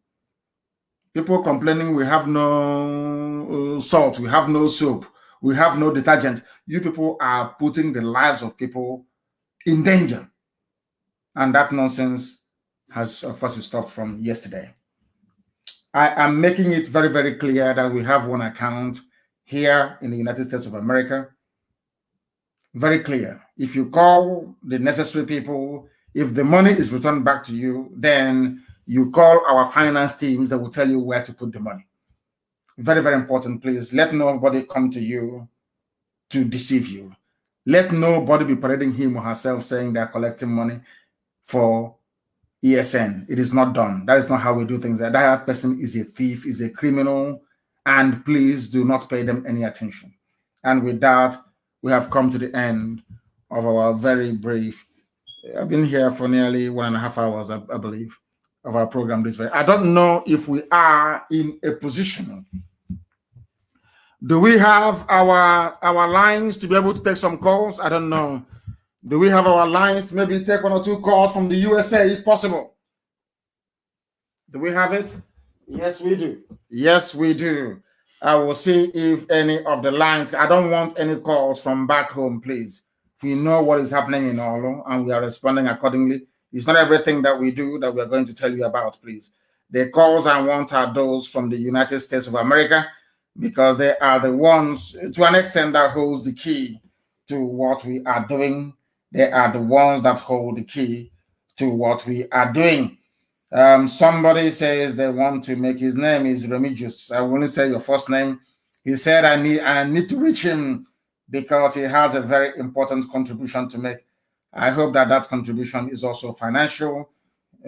People complaining we have no salt, we have no soap, we have no detergent. You people are putting the lives of people in danger. And that nonsense has, of course, stopped from yesterday. I am making it very, very clear that we have one account here in the United States of America. Very clear. If you call the necessary people, if the money is returned back to you, then you call our finance teams that will tell you where to put the money. Very, very important, please. Let nobody come to you to deceive you. Let nobody be parading him or herself saying they're collecting money for ESN. It is not done. That is not how we do things. That person is a thief, is a criminal, and please do not pay them any attention. And with that, we have come to the end of our very brief. I've been here for nearly 1.5 hours, I believe, of our program this way. I don't know if we are in a position. Do we have our lines to be able to take some calls? I don't know. Do we have our lines to maybe take 1 or 2 calls from the USA if possible? Do we have it? Yes, we do. Yes, we do. I will see if any of the lines, I don't want any calls from back home, please. We know what is happening in Olo and we are responding accordingly. It's not everything that we do that we're going to tell you about, please. The calls I want are those from the United States of America because they are the ones, to an extent, that holds the key to what we are doing. They are the ones that hold the key to what we are doing. Somebody says they want to make his name is Remigius. I won't say your first name. He said, I need to reach him because he has a very important contribution to make. I hope that that contribution is also financial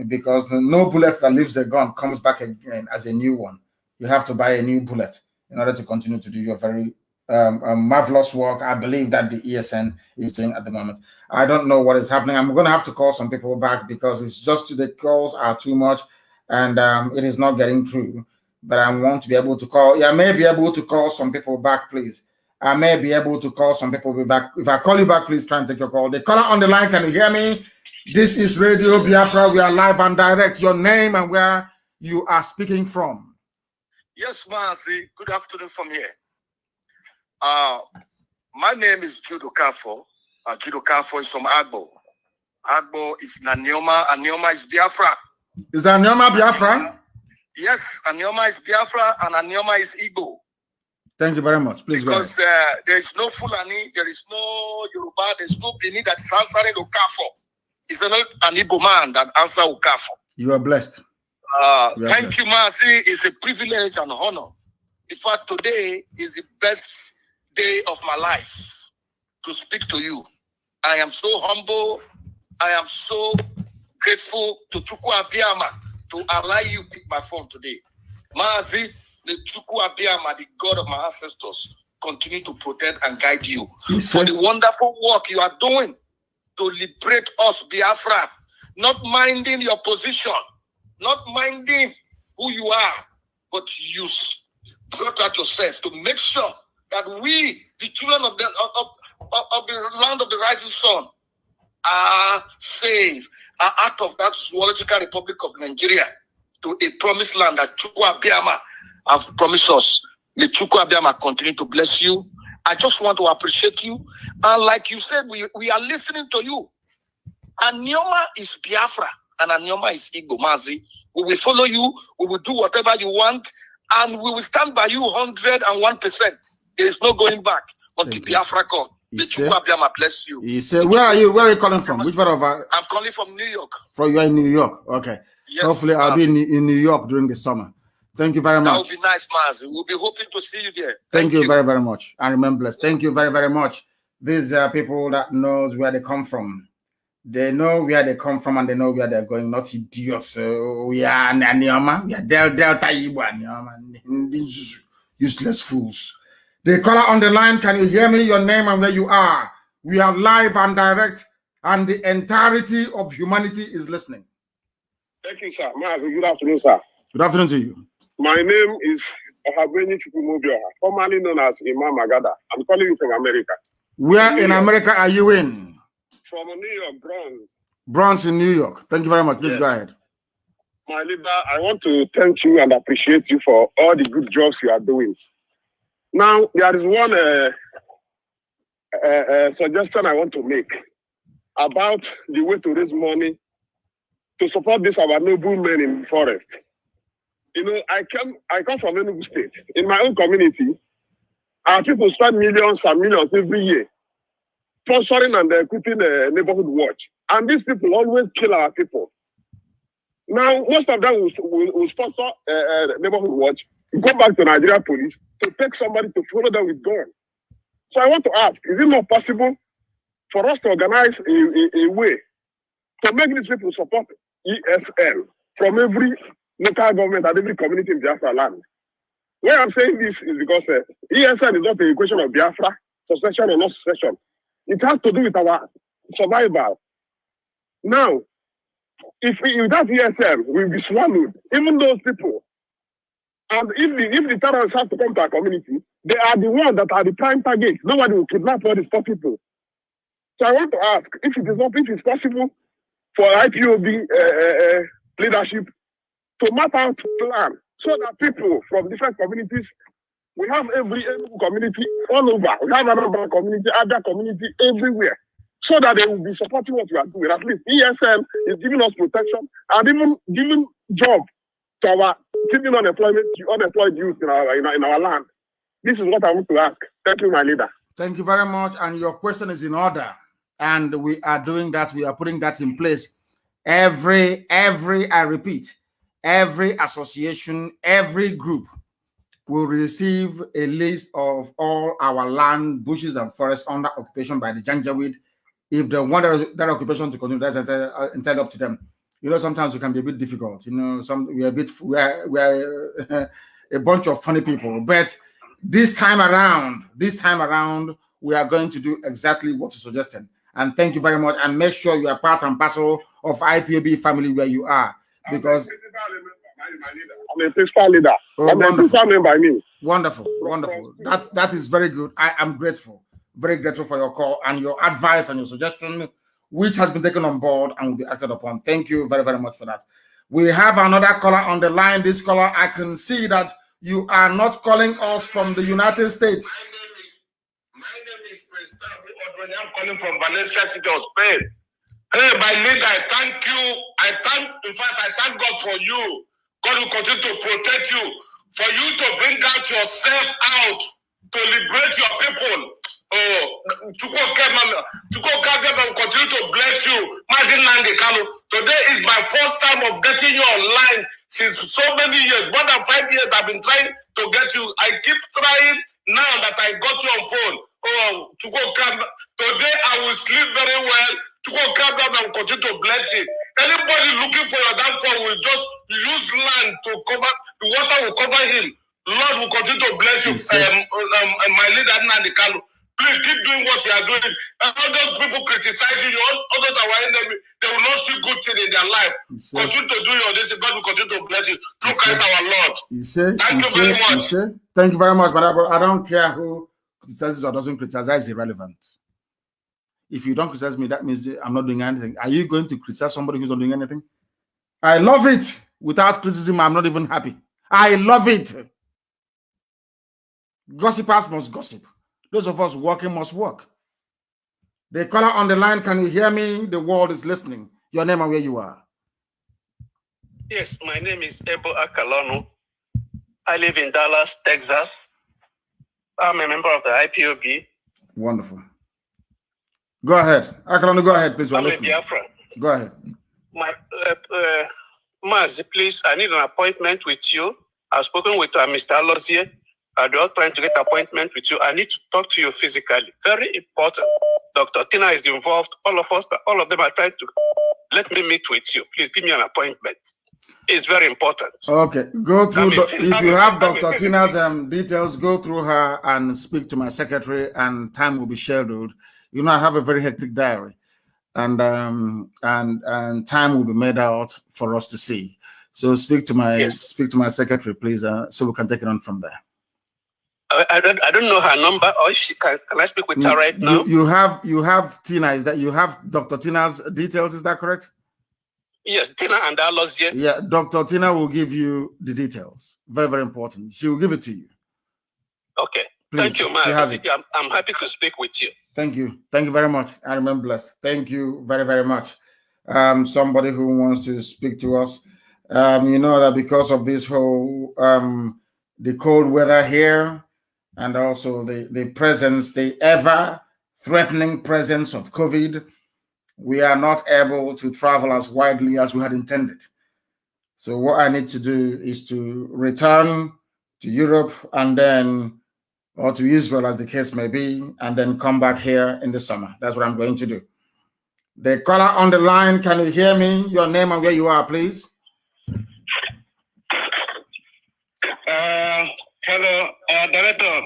because no bullet that leaves the gun comes back again as a new one. You have to buy a new bullet in order to continue to do your very marvelous work. I believe that the ESN is doing at the moment. I don't know what is happening. I'm going to have to call some people back because it's just the calls are too much. and it is not getting through. But I want to be able to call. Yeah, I may be able to call some people back, please. I may be able to call some people back. If I call you back, please try and take your call. The caller on the line, can you hear me? This is Radio Biafra. We are live and direct. Your name and where you are speaking from. Yes, Mazi. Good afternoon from here. My name is Judo Kafo. Judo Kafo is from Agbo. Agbo is Anioma. Anioma is Biafra. Is Anioma Biafra? Yes, Anioma is Biafra and Anioma is Igbo. Thank you very much. Please because go ahead. There is no Fulani, there is no Yoruba, there is no Bini that is answering Okafo. It's not an Igbo man that answers Okafo. You are blessed. Thank you, Mazi. It's a privilege and honor. In fact, today is the best day of my life to speak to you. I am so humble. I am so grateful to Chukwu Abiyama to allow you to pick my phone today. Mazi, the Chukwu Abiyama, the God of my ancestors, continue to protect and guide you for the wonderful work you are doing to liberate us, Biafra, not minding your position, not minding who you are, but you brought out yourself to make sure that we, the children of the land of the rising sun, are saved, are out of that zoological republic of Nigeria to a promised land that Chukwu Abiyama have promised us. May Chukwu Abiyama continue to bless you. I just want to appreciate you. And like you said, we are listening to you. Anioma is Biafra and Anioma is Igbo, Mazi. We will follow you. We will do whatever you want. And we will stand by you 101%. There is no going back until Biafra comes. The Chukwu Abiyama bless you. He said, where are you? Where are you calling from? Which part of? I'm calling from New York. You are in New York. Okay. Yes, hopefully, I'll be in New York during the summer. Thank you very much. That would be nice, Mazi. We'll be hoping to see you there. Thank you very, very much. And remember, blessed. Thank you very, very much. These are people that knows where they come from. They know where they come from and they know where they're going. Not idiots. We are Anioma. We are Delta Igbo Anioma. Useless fools. The caller on the line, can you hear me? Your name and where you are. We are live and direct, and the entirety of humanity is listening. Thank you, sir. Mazi, good afternoon, sir. Good afternoon to you. My name is Ohabeni Chukwumobioha, formerly known as Imam Agada. I'm calling you from America. Where in America are you in? From New York, Bronx. Bronx in New York. Thank you very much. Please go ahead. My leader, I want to thank you and appreciate you for all the good jobs you are doing. Now, there is one suggestion I want to make about the way to raise money to support this our noble men in the forest. You know, I come from Enugu State. In my own community, our people spend millions and millions every year sponsoring and equipping a neighborhood watch. And these people always kill our people. Now, most of them will sponsor neighborhood watch, go back to Nigeria police to take somebody to follow them with gun. So I want to ask, is it not possible for us to organize a way to make these people support ESL from every local government and every community in Biafra land? Why I'm saying this is because ESL is not a question of Biafra, secession or not secession. It has to do with our survival. Now, if that ESL will be swallowed, even those people, and if the terrorists have to come to our community, they are the ones that are the prime target. Nobody will kidnap all these poor people. So I want to ask if it's possible for IPOB leadership to map out a plan so that people from different communities, we have every community all over. We have another community, other community everywhere, so that they will be supporting what we are doing. At least ESM is giving us protection and even giving job to our keeping unemployed youth in our land. This is what I want to ask. Thank you, my leader. Thank you very much. And your question is in order. And we are doing that. We are putting that in place. I repeat, every association, every group will receive a list of all our land, bushes, and forests under occupation by the Janjaweed. If they want that occupation to continue, that's entirely up to them. You know, sometimes it can be a bit difficult. You know, we are a bunch of funny people. But this time around, we are going to do exactly what you suggested. And thank you very much. And make sure you are part and parcel of IPOB family where you are, because I'm a principal leader. Oh, I'm a principal member by me. Wonderful, wonderful. That is very good. I am grateful, very grateful for your call and your advice and your suggestion, which has been taken on board and will be acted upon. Thank you very, very much for that. We have another caller on the line. This caller, I can see that you are not calling us from the United States. My name is Prince. I'm calling from Valencia City of Spain. Hey, my leader, I thank you. In fact, I thank God for you. God will continue to protect you. For you to bring out yourself out, to liberate your people. Oh, Chukwu will continue to bless you. Mazi Nnamdi Kanu. Today is my first time of getting you online since so many years. More than 5 years I've been trying to get you. I keep trying now that I got you on phone. Oh, Chukwu, today I will sleep very well. Chukwu and continue to bless you. Anybody looking for your downfall will just use land to cover, the water will cover him. Lord will continue to bless you. My leader, Nnamdi Kanu. Please keep doing what you are doing. All those people criticizing you, all those our enemy, they will not see good thing in their life. Continue to do your this, God will continue to bless you. Through Christ our Lord. Thank you very much. Thank you very much, but I don't care who criticizes or doesn't criticize. That is irrelevant. If you don't criticize me, that means I'm not doing anything. Are you going to criticize somebody who's not doing anything? I love it. Without criticism, I'm not even happy. I love it. Gossipers must gossip. Those of us working must work. The caller on the line, can you hear me? The world is listening. Your name and where you are. Yes, my name is Ebo Akalonu. I live in Dallas, Texas. I'm a member of the IPOB. Wonderful. Go ahead. Akalonu, go ahead, please. I'm a Biafra. Go ahead. Mazi, please, I need an appointment with you. I've spoken with Mr. Alozie. They're all trying to get an appointment with you. I need to talk to you physically. Very important. Dr. Tina is involved. All of them are trying to let me meet with you. Please give me an appointment. It's very important. Okay. Go through. If you have Dr. Tina's details, go through her and speak to my secretary, and time will be scheduled. You know, I have a very hectic diary, and time will be made out for us to see. So speak to my secretary, please, so we can take it on from there. I don't know her number, or if she can I speak with her right now? You have Tina. Is that you have Dr. Tina's details? Is that correct? Yes, Tina and Alozie. Yeah, Dr. Tina will give you the details. Very, very important. She will give it to you. Okay. Please, thank you, man. I'm happy to speak with you. Thank you. Thank you very much. I remain blessed. Thank you very, very much. Somebody who wants to speak to us. You know that because of this whole the cold weather here, and also the presence, the ever-threatening presence of COVID, we are not able to travel as widely as we had intended. So what I need to do is to return to Europe and then, or to Israel as the case may be, and then come back here in the summer. That's what I'm going to do. The caller on the line, can you hear me? Your name and where you are, please. Hello, Director.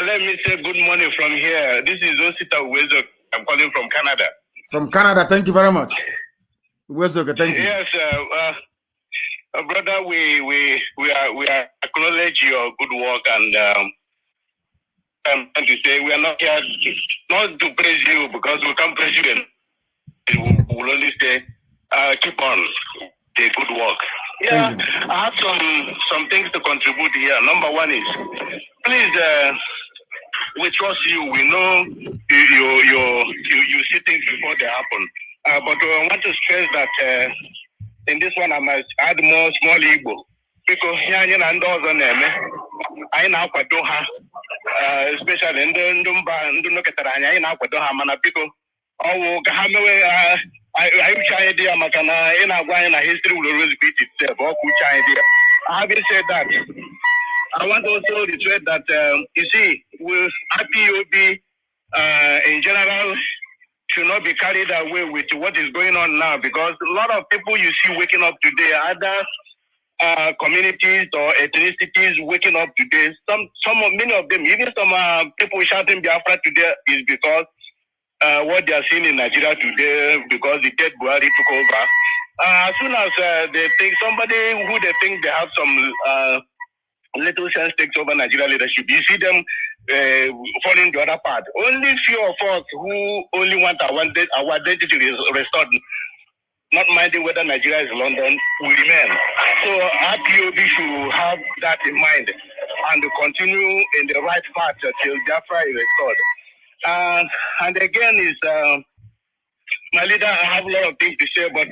Let me say good morning from here. This is Osita Uwezo. I'm calling from Canada. From Canada, thank you very much. Uwezo, thank you. Yes, brother, we acknowledge your good work, and I'm trying to say we are not here not to praise you because we can't praise you. We will only say keep on the good work. Yeah, I have some things to contribute here. Number one is, please, we trust you. We know you see things before they happen. But I want to stress that in this one I must add more small Igbo. Because here and those on them, I know what do have, especially in the Ndumba, I know what do have, man. Because I try idea, Makana, in a history will always repeat itself. Having said that, I want also to reiterate that, you see, with IPOB in general, should not be carried away with what is going on now, because a lot of people you see waking up today, other communities or ethnicities waking up today, many of them, even some people shouting Biafra today is because what they are seeing in Nigeria today, because the dead Buhari took over, As soon as they think somebody who they think they have some little sense takes over Nigeria leadership, you see them falling the other part. Only few of us who only want our identity restored, not minding whether Nigeria is London, will remain. So IPOB should have that in mind and continue in the right path till Biafra is restored. And again, is my leader, I have a lot of things to say, but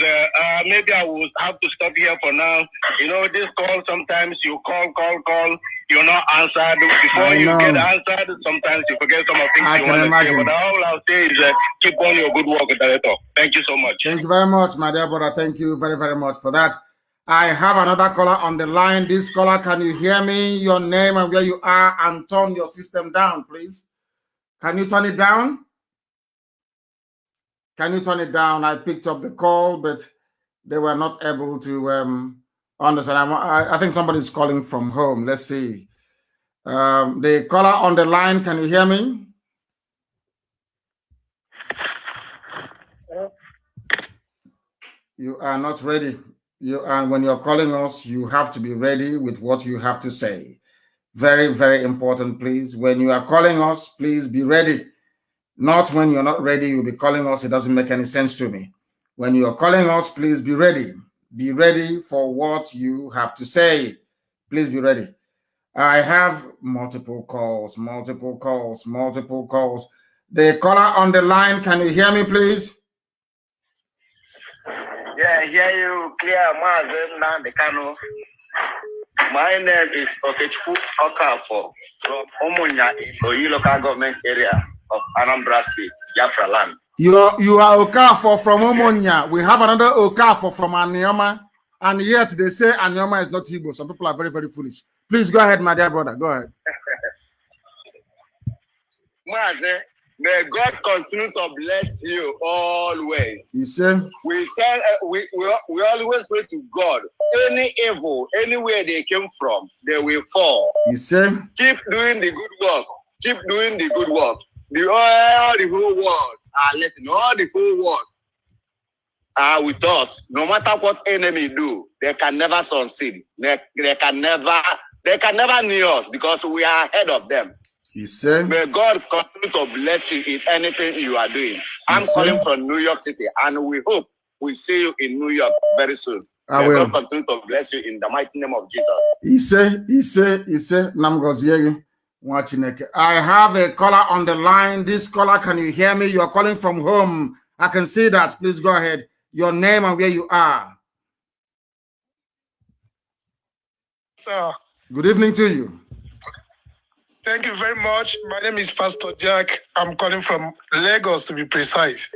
maybe I will have to stop here for now. You know, this call, sometimes you call, you're not answered. Before you get answered, sometimes you forget some of the things you want to say. But all I'll say is keep on your good work, Director. Thank you so much. Thank you very much, my dear brother. Thank you very, very much for that. I have another caller on the line. This caller, can you hear me? Your name and where you are, and turn your system down, please. Can you turn it down? Can you turn it down? I picked up the call, but they were not able to understand. I think somebody's calling from home. Let's see. The caller on the line, can you hear me? You are not ready. When you're calling us, you have to be ready with what you have to say. Very, very important, please. When you are calling us, please be ready. Not when you're not ready, you'll be calling us. It doesn't make any sense to me. When you're calling us, please be ready. Be ready for what you have to say. Please be ready. I have multiple calls. The caller on the line, can you hear me, please? Yeah, I hear you clear, Mazi Nnamdi Kanu. My name is Okechukwu Okafo from Umunya, Oyi local government area of Anambra State, Biafra land. You are Okafo from Umunya. We have another Okafo from Anioma, and yet they say Anioma is not Igbo. Some people are very, very foolish. Please go ahead, my dear brother. Go ahead. Mazi, may God continue to bless you always. You say? We always pray to God. Any evil, anywhere they came from, they will fall. You say? Keep doing the good work. Keep doing the good work. All the whole world are listening. All the whole world are with us. No matter what enemy do, they can never succeed. They can never near us because we are ahead of them. You say? May God continue to bless you in anything you are doing. I'm calling from New York City, and we hope we see you in New York very soon. May God continue to bless you in the mighty name of Jesus. I have a caller on the line. This caller, can you hear me? You are calling from home. I can see that. Please go ahead. Your name and where you are. Sir. Good evening to you. Thank you very much. My name is Pastor Jack. I'm calling from Lagos, to be precise.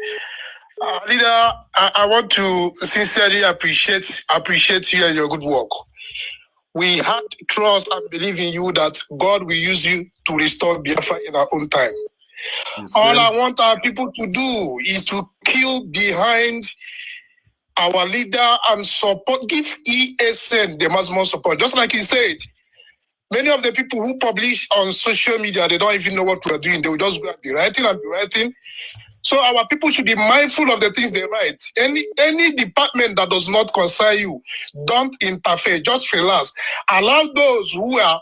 Leader, I want to sincerely appreciate you and your good work. We have trust and believe in you that God will use you to restore Biafra in our own time. All I want our people to do is to queue behind our leader and support, give ESN the maximum support. Just like he said, many of the people who publish on social media, they don't even know what we're doing. They will just go and be writing. So our people should be mindful of the things they write. Any department that does not concern you, don't interfere. Just relax. Allow those who are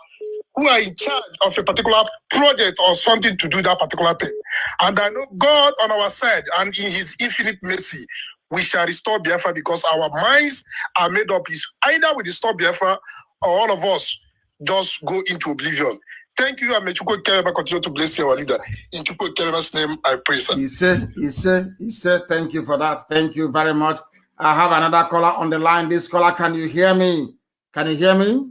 in charge of a particular project or something to do that particular thing. And I know God on our side, and in His infinite mercy, we shall restore Biafra, because our minds are made up. Is either we restore Biafra or all of us just go into oblivion. Thank you, and may Chukwu Keleba continue to bless our leader. In Chukwu Keleba's name, I pray, sir. He said, thank you for that. Thank you very much. I have another caller on the line. This caller, can you hear me? Can you hear me?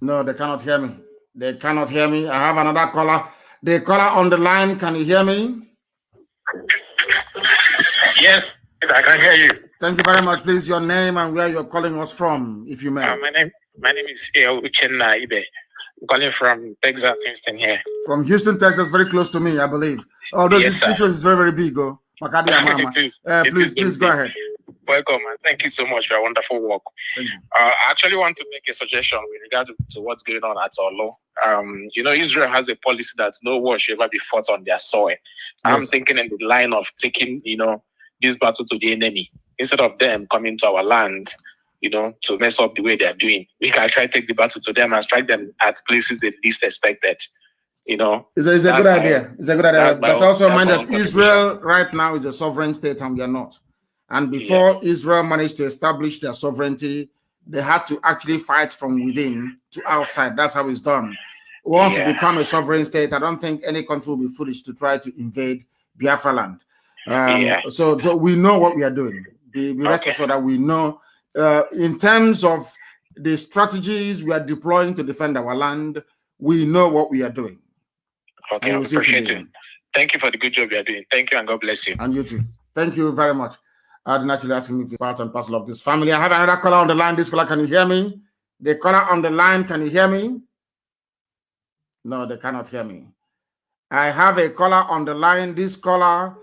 No, they cannot hear me. They cannot hear me. I have another caller. The caller on the line, can you hear me? Yes, I can hear you. Thank you very much. Please, your name and where you're calling us from, if you may. My name is Uchenna Ibe. I'm calling from Texas, Houston here. From Houston, Texas, very close to me, I believe. Oh, yes, this place is very, very big. Oh, please go ahead. Welcome, and thank you so much for your wonderful work. I actually want to make a suggestion with regard to what's going on at Olo. You know, Israel has a policy that no war should ever be fought on their soil. Yes. I'm thinking in the line of taking, you know, this battle to the enemy instead of them coming to our land, you know, to mess up the way they're doing. We can try to take the battle to them and strike them at places they least expected. You know, it's a good idea. It's a good idea. But also mind that Israel right now is a sovereign state and we are not. And before Israel managed to establish their sovereignty, they had to actually fight from within to outside. That's how it's done. Once you become a sovereign state, I don't think any country will be foolish to try to invade Biafra land. So we know what we are doing. Be rest assured that we know in terms of the strategies we are deploying to defend our land, we know what we are doing. Okay, I appreciate it. Thank you for the good job you are doing. Thank you and God bless you. And you too. Thank you very much. I'd naturally ask me if you're part and parcel of this family. I have another caller on the line. This caller, can you hear me? The caller on the line, can you hear me? No, they cannot hear me. I have a caller on the line. This caller,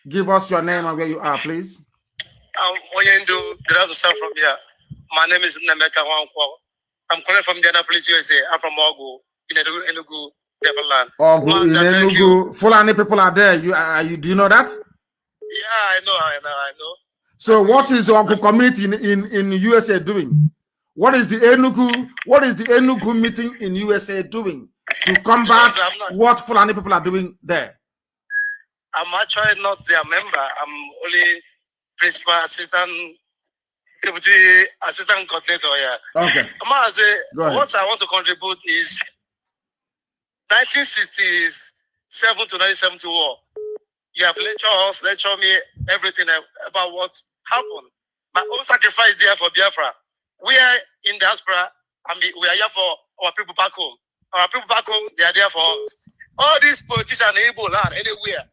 give us your name and where you are, please. Oyendu, good afternoon from here. My name is Nnamdi Kanu. I'm calling from Indianapolis, USA. I'm from Ogu, in Enugu, Biafra. Ogu, in Enugu. Fulani people are there. Do you know that? Yeah, I know. So what is Ogu community in USA doing? What is the Enugu meeting in USA doing to combat what Fulani people are doing there? I'm actually not their member. I'm only principal assistant, deputy assistant coordinator here. Okay. What I want to contribute is 1967 to 1970 war. You have lectured me everything about what happened. My own sacrifice there for Biafra. We are in diaspora, and we are here for our people back home. Our people back home, they are there for us. All these politicians in Igbo land, anywhere.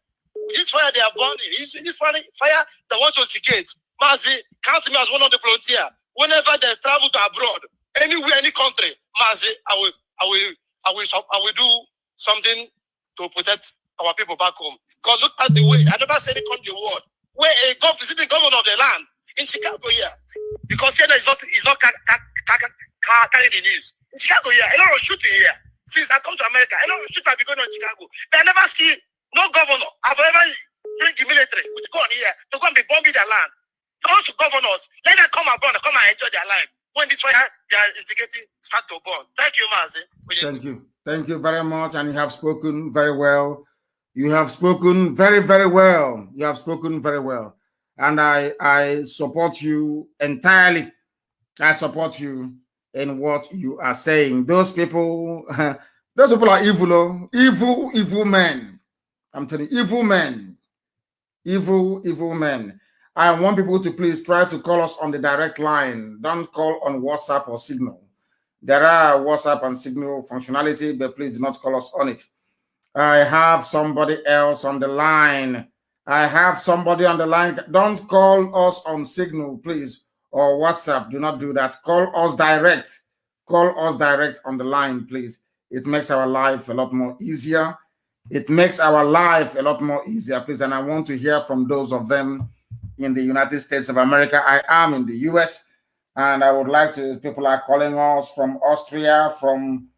This fire they are burning, this fire they want to instigate. Mazi, count me as one of the volunteers. Whenever they travel to abroad, anywhere, any country, Mazi, I will do something to protect our people back home. Because look at the way, I never said it in the world, where a visiting governor of the land in Chicago here, because here is not carrying the news. In Chicago here, a lot of shooting here. Since I come to America, a lot of shooting have been going on in Chicago. But I never see no governor have ever bring the military with gun here to go and be bombing their land. Those governors, let them come abroad and come and enjoy their life. When this fire they are instigating start to burn. Thank you, Mazi. Thank you. Thank you very much. And you have spoken very well. You have spoken very, very well. You have spoken very well. And I support you entirely. I support you in what you are saying. Those people are evil, evil men. I'm telling you, evil men. Evil men. I want people to please try to call us on the direct line. Don't call on WhatsApp or Signal. There are WhatsApp and Signal functionality, but please do not call us on it. I have somebody else on the line. I have somebody on the line. Don't call us on Signal, please, or WhatsApp. Do not do that. Call us direct. Call us direct on the line, please. It makes our life a lot more easier. It makes our life a lot more easier, please. And I want to hear from those of them in the United States of America. I am in the US, and I would like to, people are calling us from Austria, from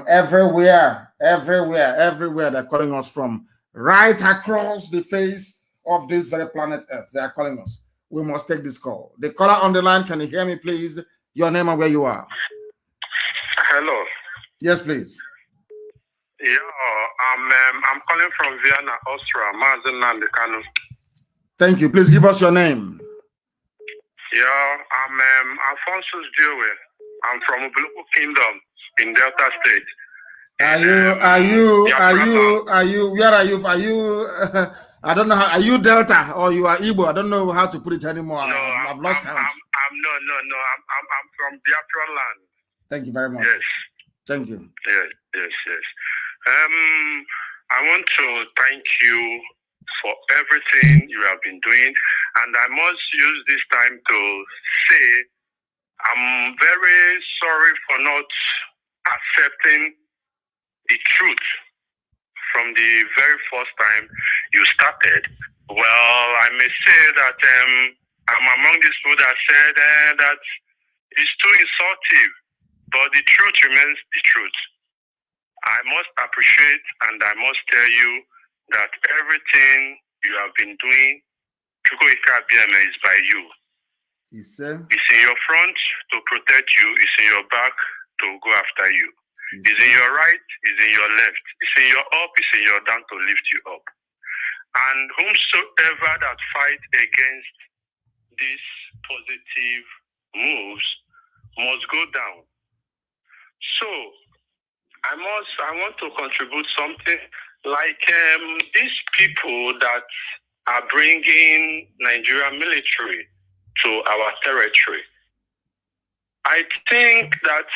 everywhere they're calling us from, right across the face of this very planet Earth. They are calling us. We must take this call. The caller on the line, can you hear me, please? Your name and where you are. Hello. Yes, please. Yeah, I'm calling from Vienna, Austria. Mazi Nnamdi Kanu. Thank you. Please give us your name. Yeah, I'm Alphonsus Dewey. I'm from Ubuluku Kingdom in Delta State. Where are you? I don't know how. Are you Delta or you are Igbo? I don't know how to put it anymore. No, I've lost count. I'm from Biafra land. Thank you very much. Yes. Thank you. Yes. I want to thank you for everything you have been doing, and I must use this time to say I'm very sorry for not accepting the truth from the very first time you started. Well, I may say that I'm among these people that said that it's too insultive, but the truth remains the truth. I must appreciate and I must tell you that everything you have been doing, is by you. It's in your front to protect you, it's in your back to go after you. It's in your right, it's in your left, it's in your up, it's in your down to lift you up. And whomsoever that fight against these positive moves must go down. So I want to contribute something like these people that are bringing Nigerian military to our territory. I think that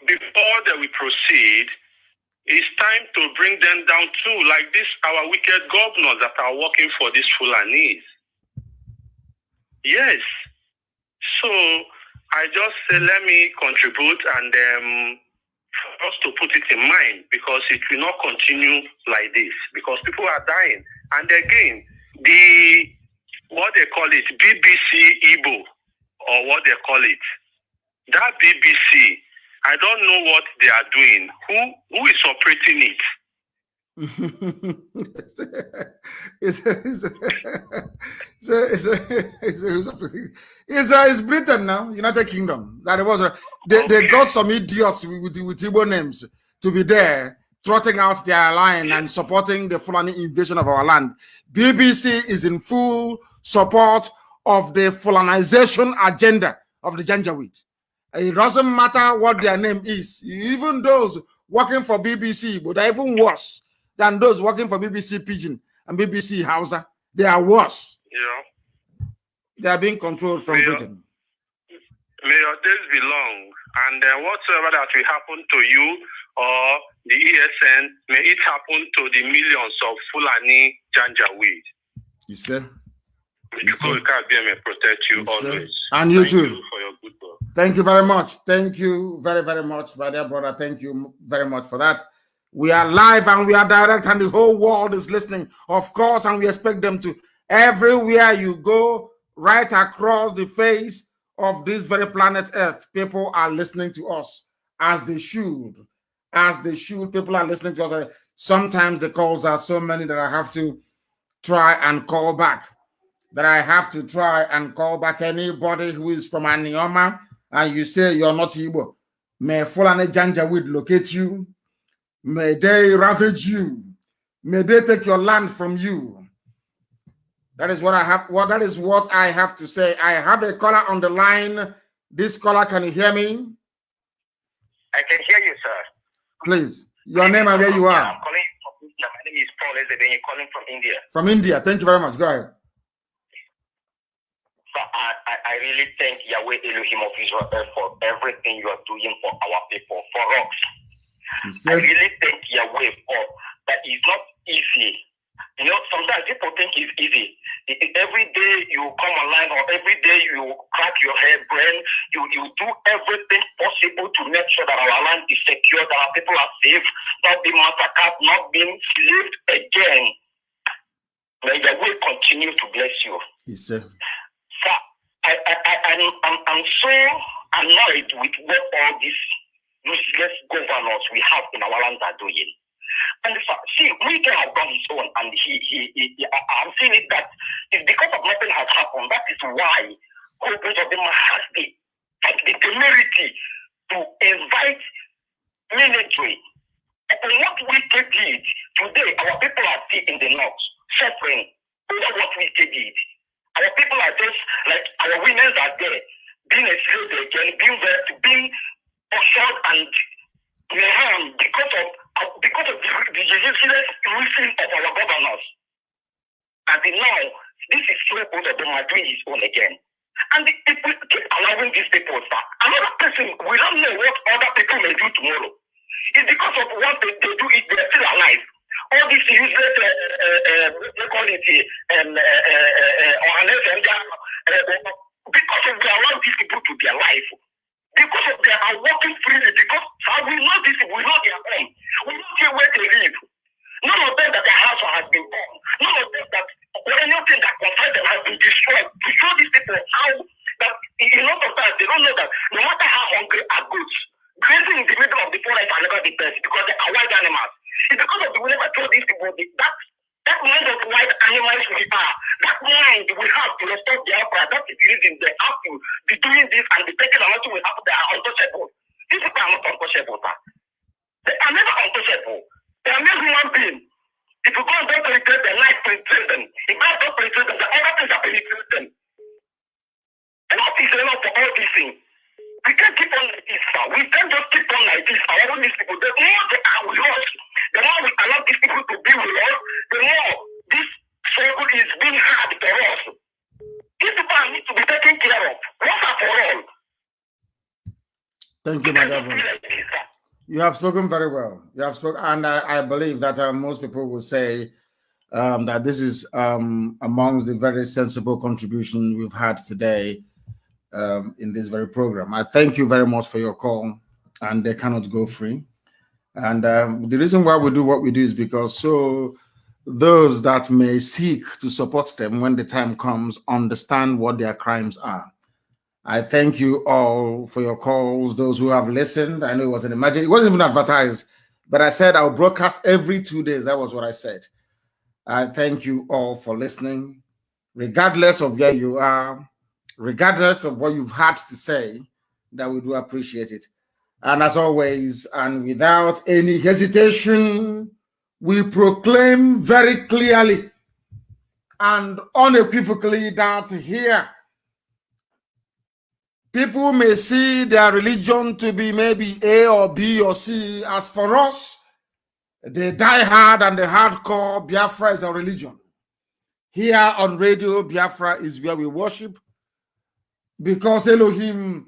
before that we proceed, it's time to bring them down too, like this, our wicked governors that are working for these Fulanis. Yes. So I just say, let me contribute and for us to put it in mind, because it will not continue like this, because people are dying. And again, what they call it, BBC Igbo, or what they call it, that BBC, I don't know what they are doing. Who is operating it? It's Britain now, United Kingdom. That was they got some idiots with Igbo names to be there, trotting out their line and supporting the Fulani invasion of our land. BBC is in full support of the Fulanization agenda of the Janjaweed. It doesn't matter what their name is. Even those working for BBC, but they're even worse than those working for BBC Pidgin and BBC Hausa. They are worse. Yeah. They are being controlled from Britain. May your days be long, and whatsoever that will happen to you or the ESN, may it happen to the millions of Fulani Janjaweed. You said. May protect you always. And you too. Thank you for your good work. Thank you very much. Thank you very, very much, my dear brother. Thank you very much for that. We are live and we are direct, and the whole world is listening, of course, and we expect them to. Everywhere you go, right across the face of this very planet Earth, people are listening to us as they should. As they should. People are listening to us. Sometimes the calls are so many that I have to try and call back. Anybody who is from Anioma and you say you're not Igbo, may Fulani Janjaweed locate you. May they ravage you. May they take your land from you. That is what I have. That is what I have to say. I have a caller on the line. This caller, can you hear me? I can hear you, sir. Please, your name and where you are. I'm calling from India. My name is Paul Ezebeni, calling from India. From India. Thank you very much. Go ahead. So I really thank Yahweh Elohim of Israel for everything you are doing for our people, for us. I really thank Yahweh for that. It's not easy. You know, sometimes people think it's easy. Every day you come online, or every day you crack your head, brain, you do everything possible to make sure that our land is secure, that our people are safe, not being massacred, not being enslaved again. May Yahweh continue to bless you. Yes, sir. So I'm so annoyed with what all these useless governors we have in our land are doing. And see, Wike has done his own, and I'm seeing it that it's because of nothing has happened. That is why whole bunch of them has the temerity to invite military. And what Wike did today, our people are still in the north suffering over what Wike did. Our people are just like our women are there, being enslaved again, being assaulted and harmed because of the useless roofing of our governors. And now, this is so both of them are doing his own again. And if we keep allowing these people, another person, we don't know what other people may do tomorrow. It's because of what they do, if they're still alive. All these useless, they call it, because of they allow these people to be alive. Because of they are working freely, because we know this, we know their home. We know where they live. None of them that their house has been burned. None of them that anything that concerns them has been destroyed these people, that mind of white animals we are, that mind we have to restore Biafra, that is the reason they have to be doing this and be taking a lot we have, they are untouchable. These people are not untouchable, sir. They are never untouchable. They are not human beings. If you go and don't penetrate them, life penetrates them. If God don't penetrate them, the other things are penetrating them. Enough is enough for all these things. We can't keep on like this, sir. We can't just keep on like this. All these people, the more they are with us, the more we allow these people to be with us, the more this struggle is being hard for us. These people need to be taken care of. Once and for all. Thank you, Madam. You have spoken very well. You have spoken, and I believe that most people will say that this is amongst the very sensible contribution we've had today in this very program. I thank you very much for your call, and they cannot go free. And the reason why we do what we do is because so those that may seek to support them when the time comes understand what their crimes are. I thank you all for your calls, those who have listened. I know it was an emergency. It wasn't even advertised, but I said I'll broadcast every 2 days. That was what I said. I thank you all for listening, regardless of where you are, regardless of what you've had to say, that we do appreciate it. And as always, and without any hesitation, we proclaim very clearly and unequivocally that here, people may see their religion to be maybe A or B or C. As for us, the die-hard and the hardcore, Biafra is our religion. Here on Radio Biafra is where we worship, because Elohim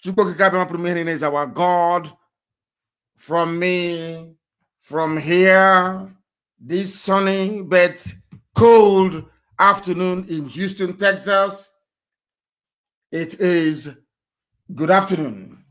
is our God. From me, from here, this sunny but cold afternoon in Houston, Texas, it is good afternoon.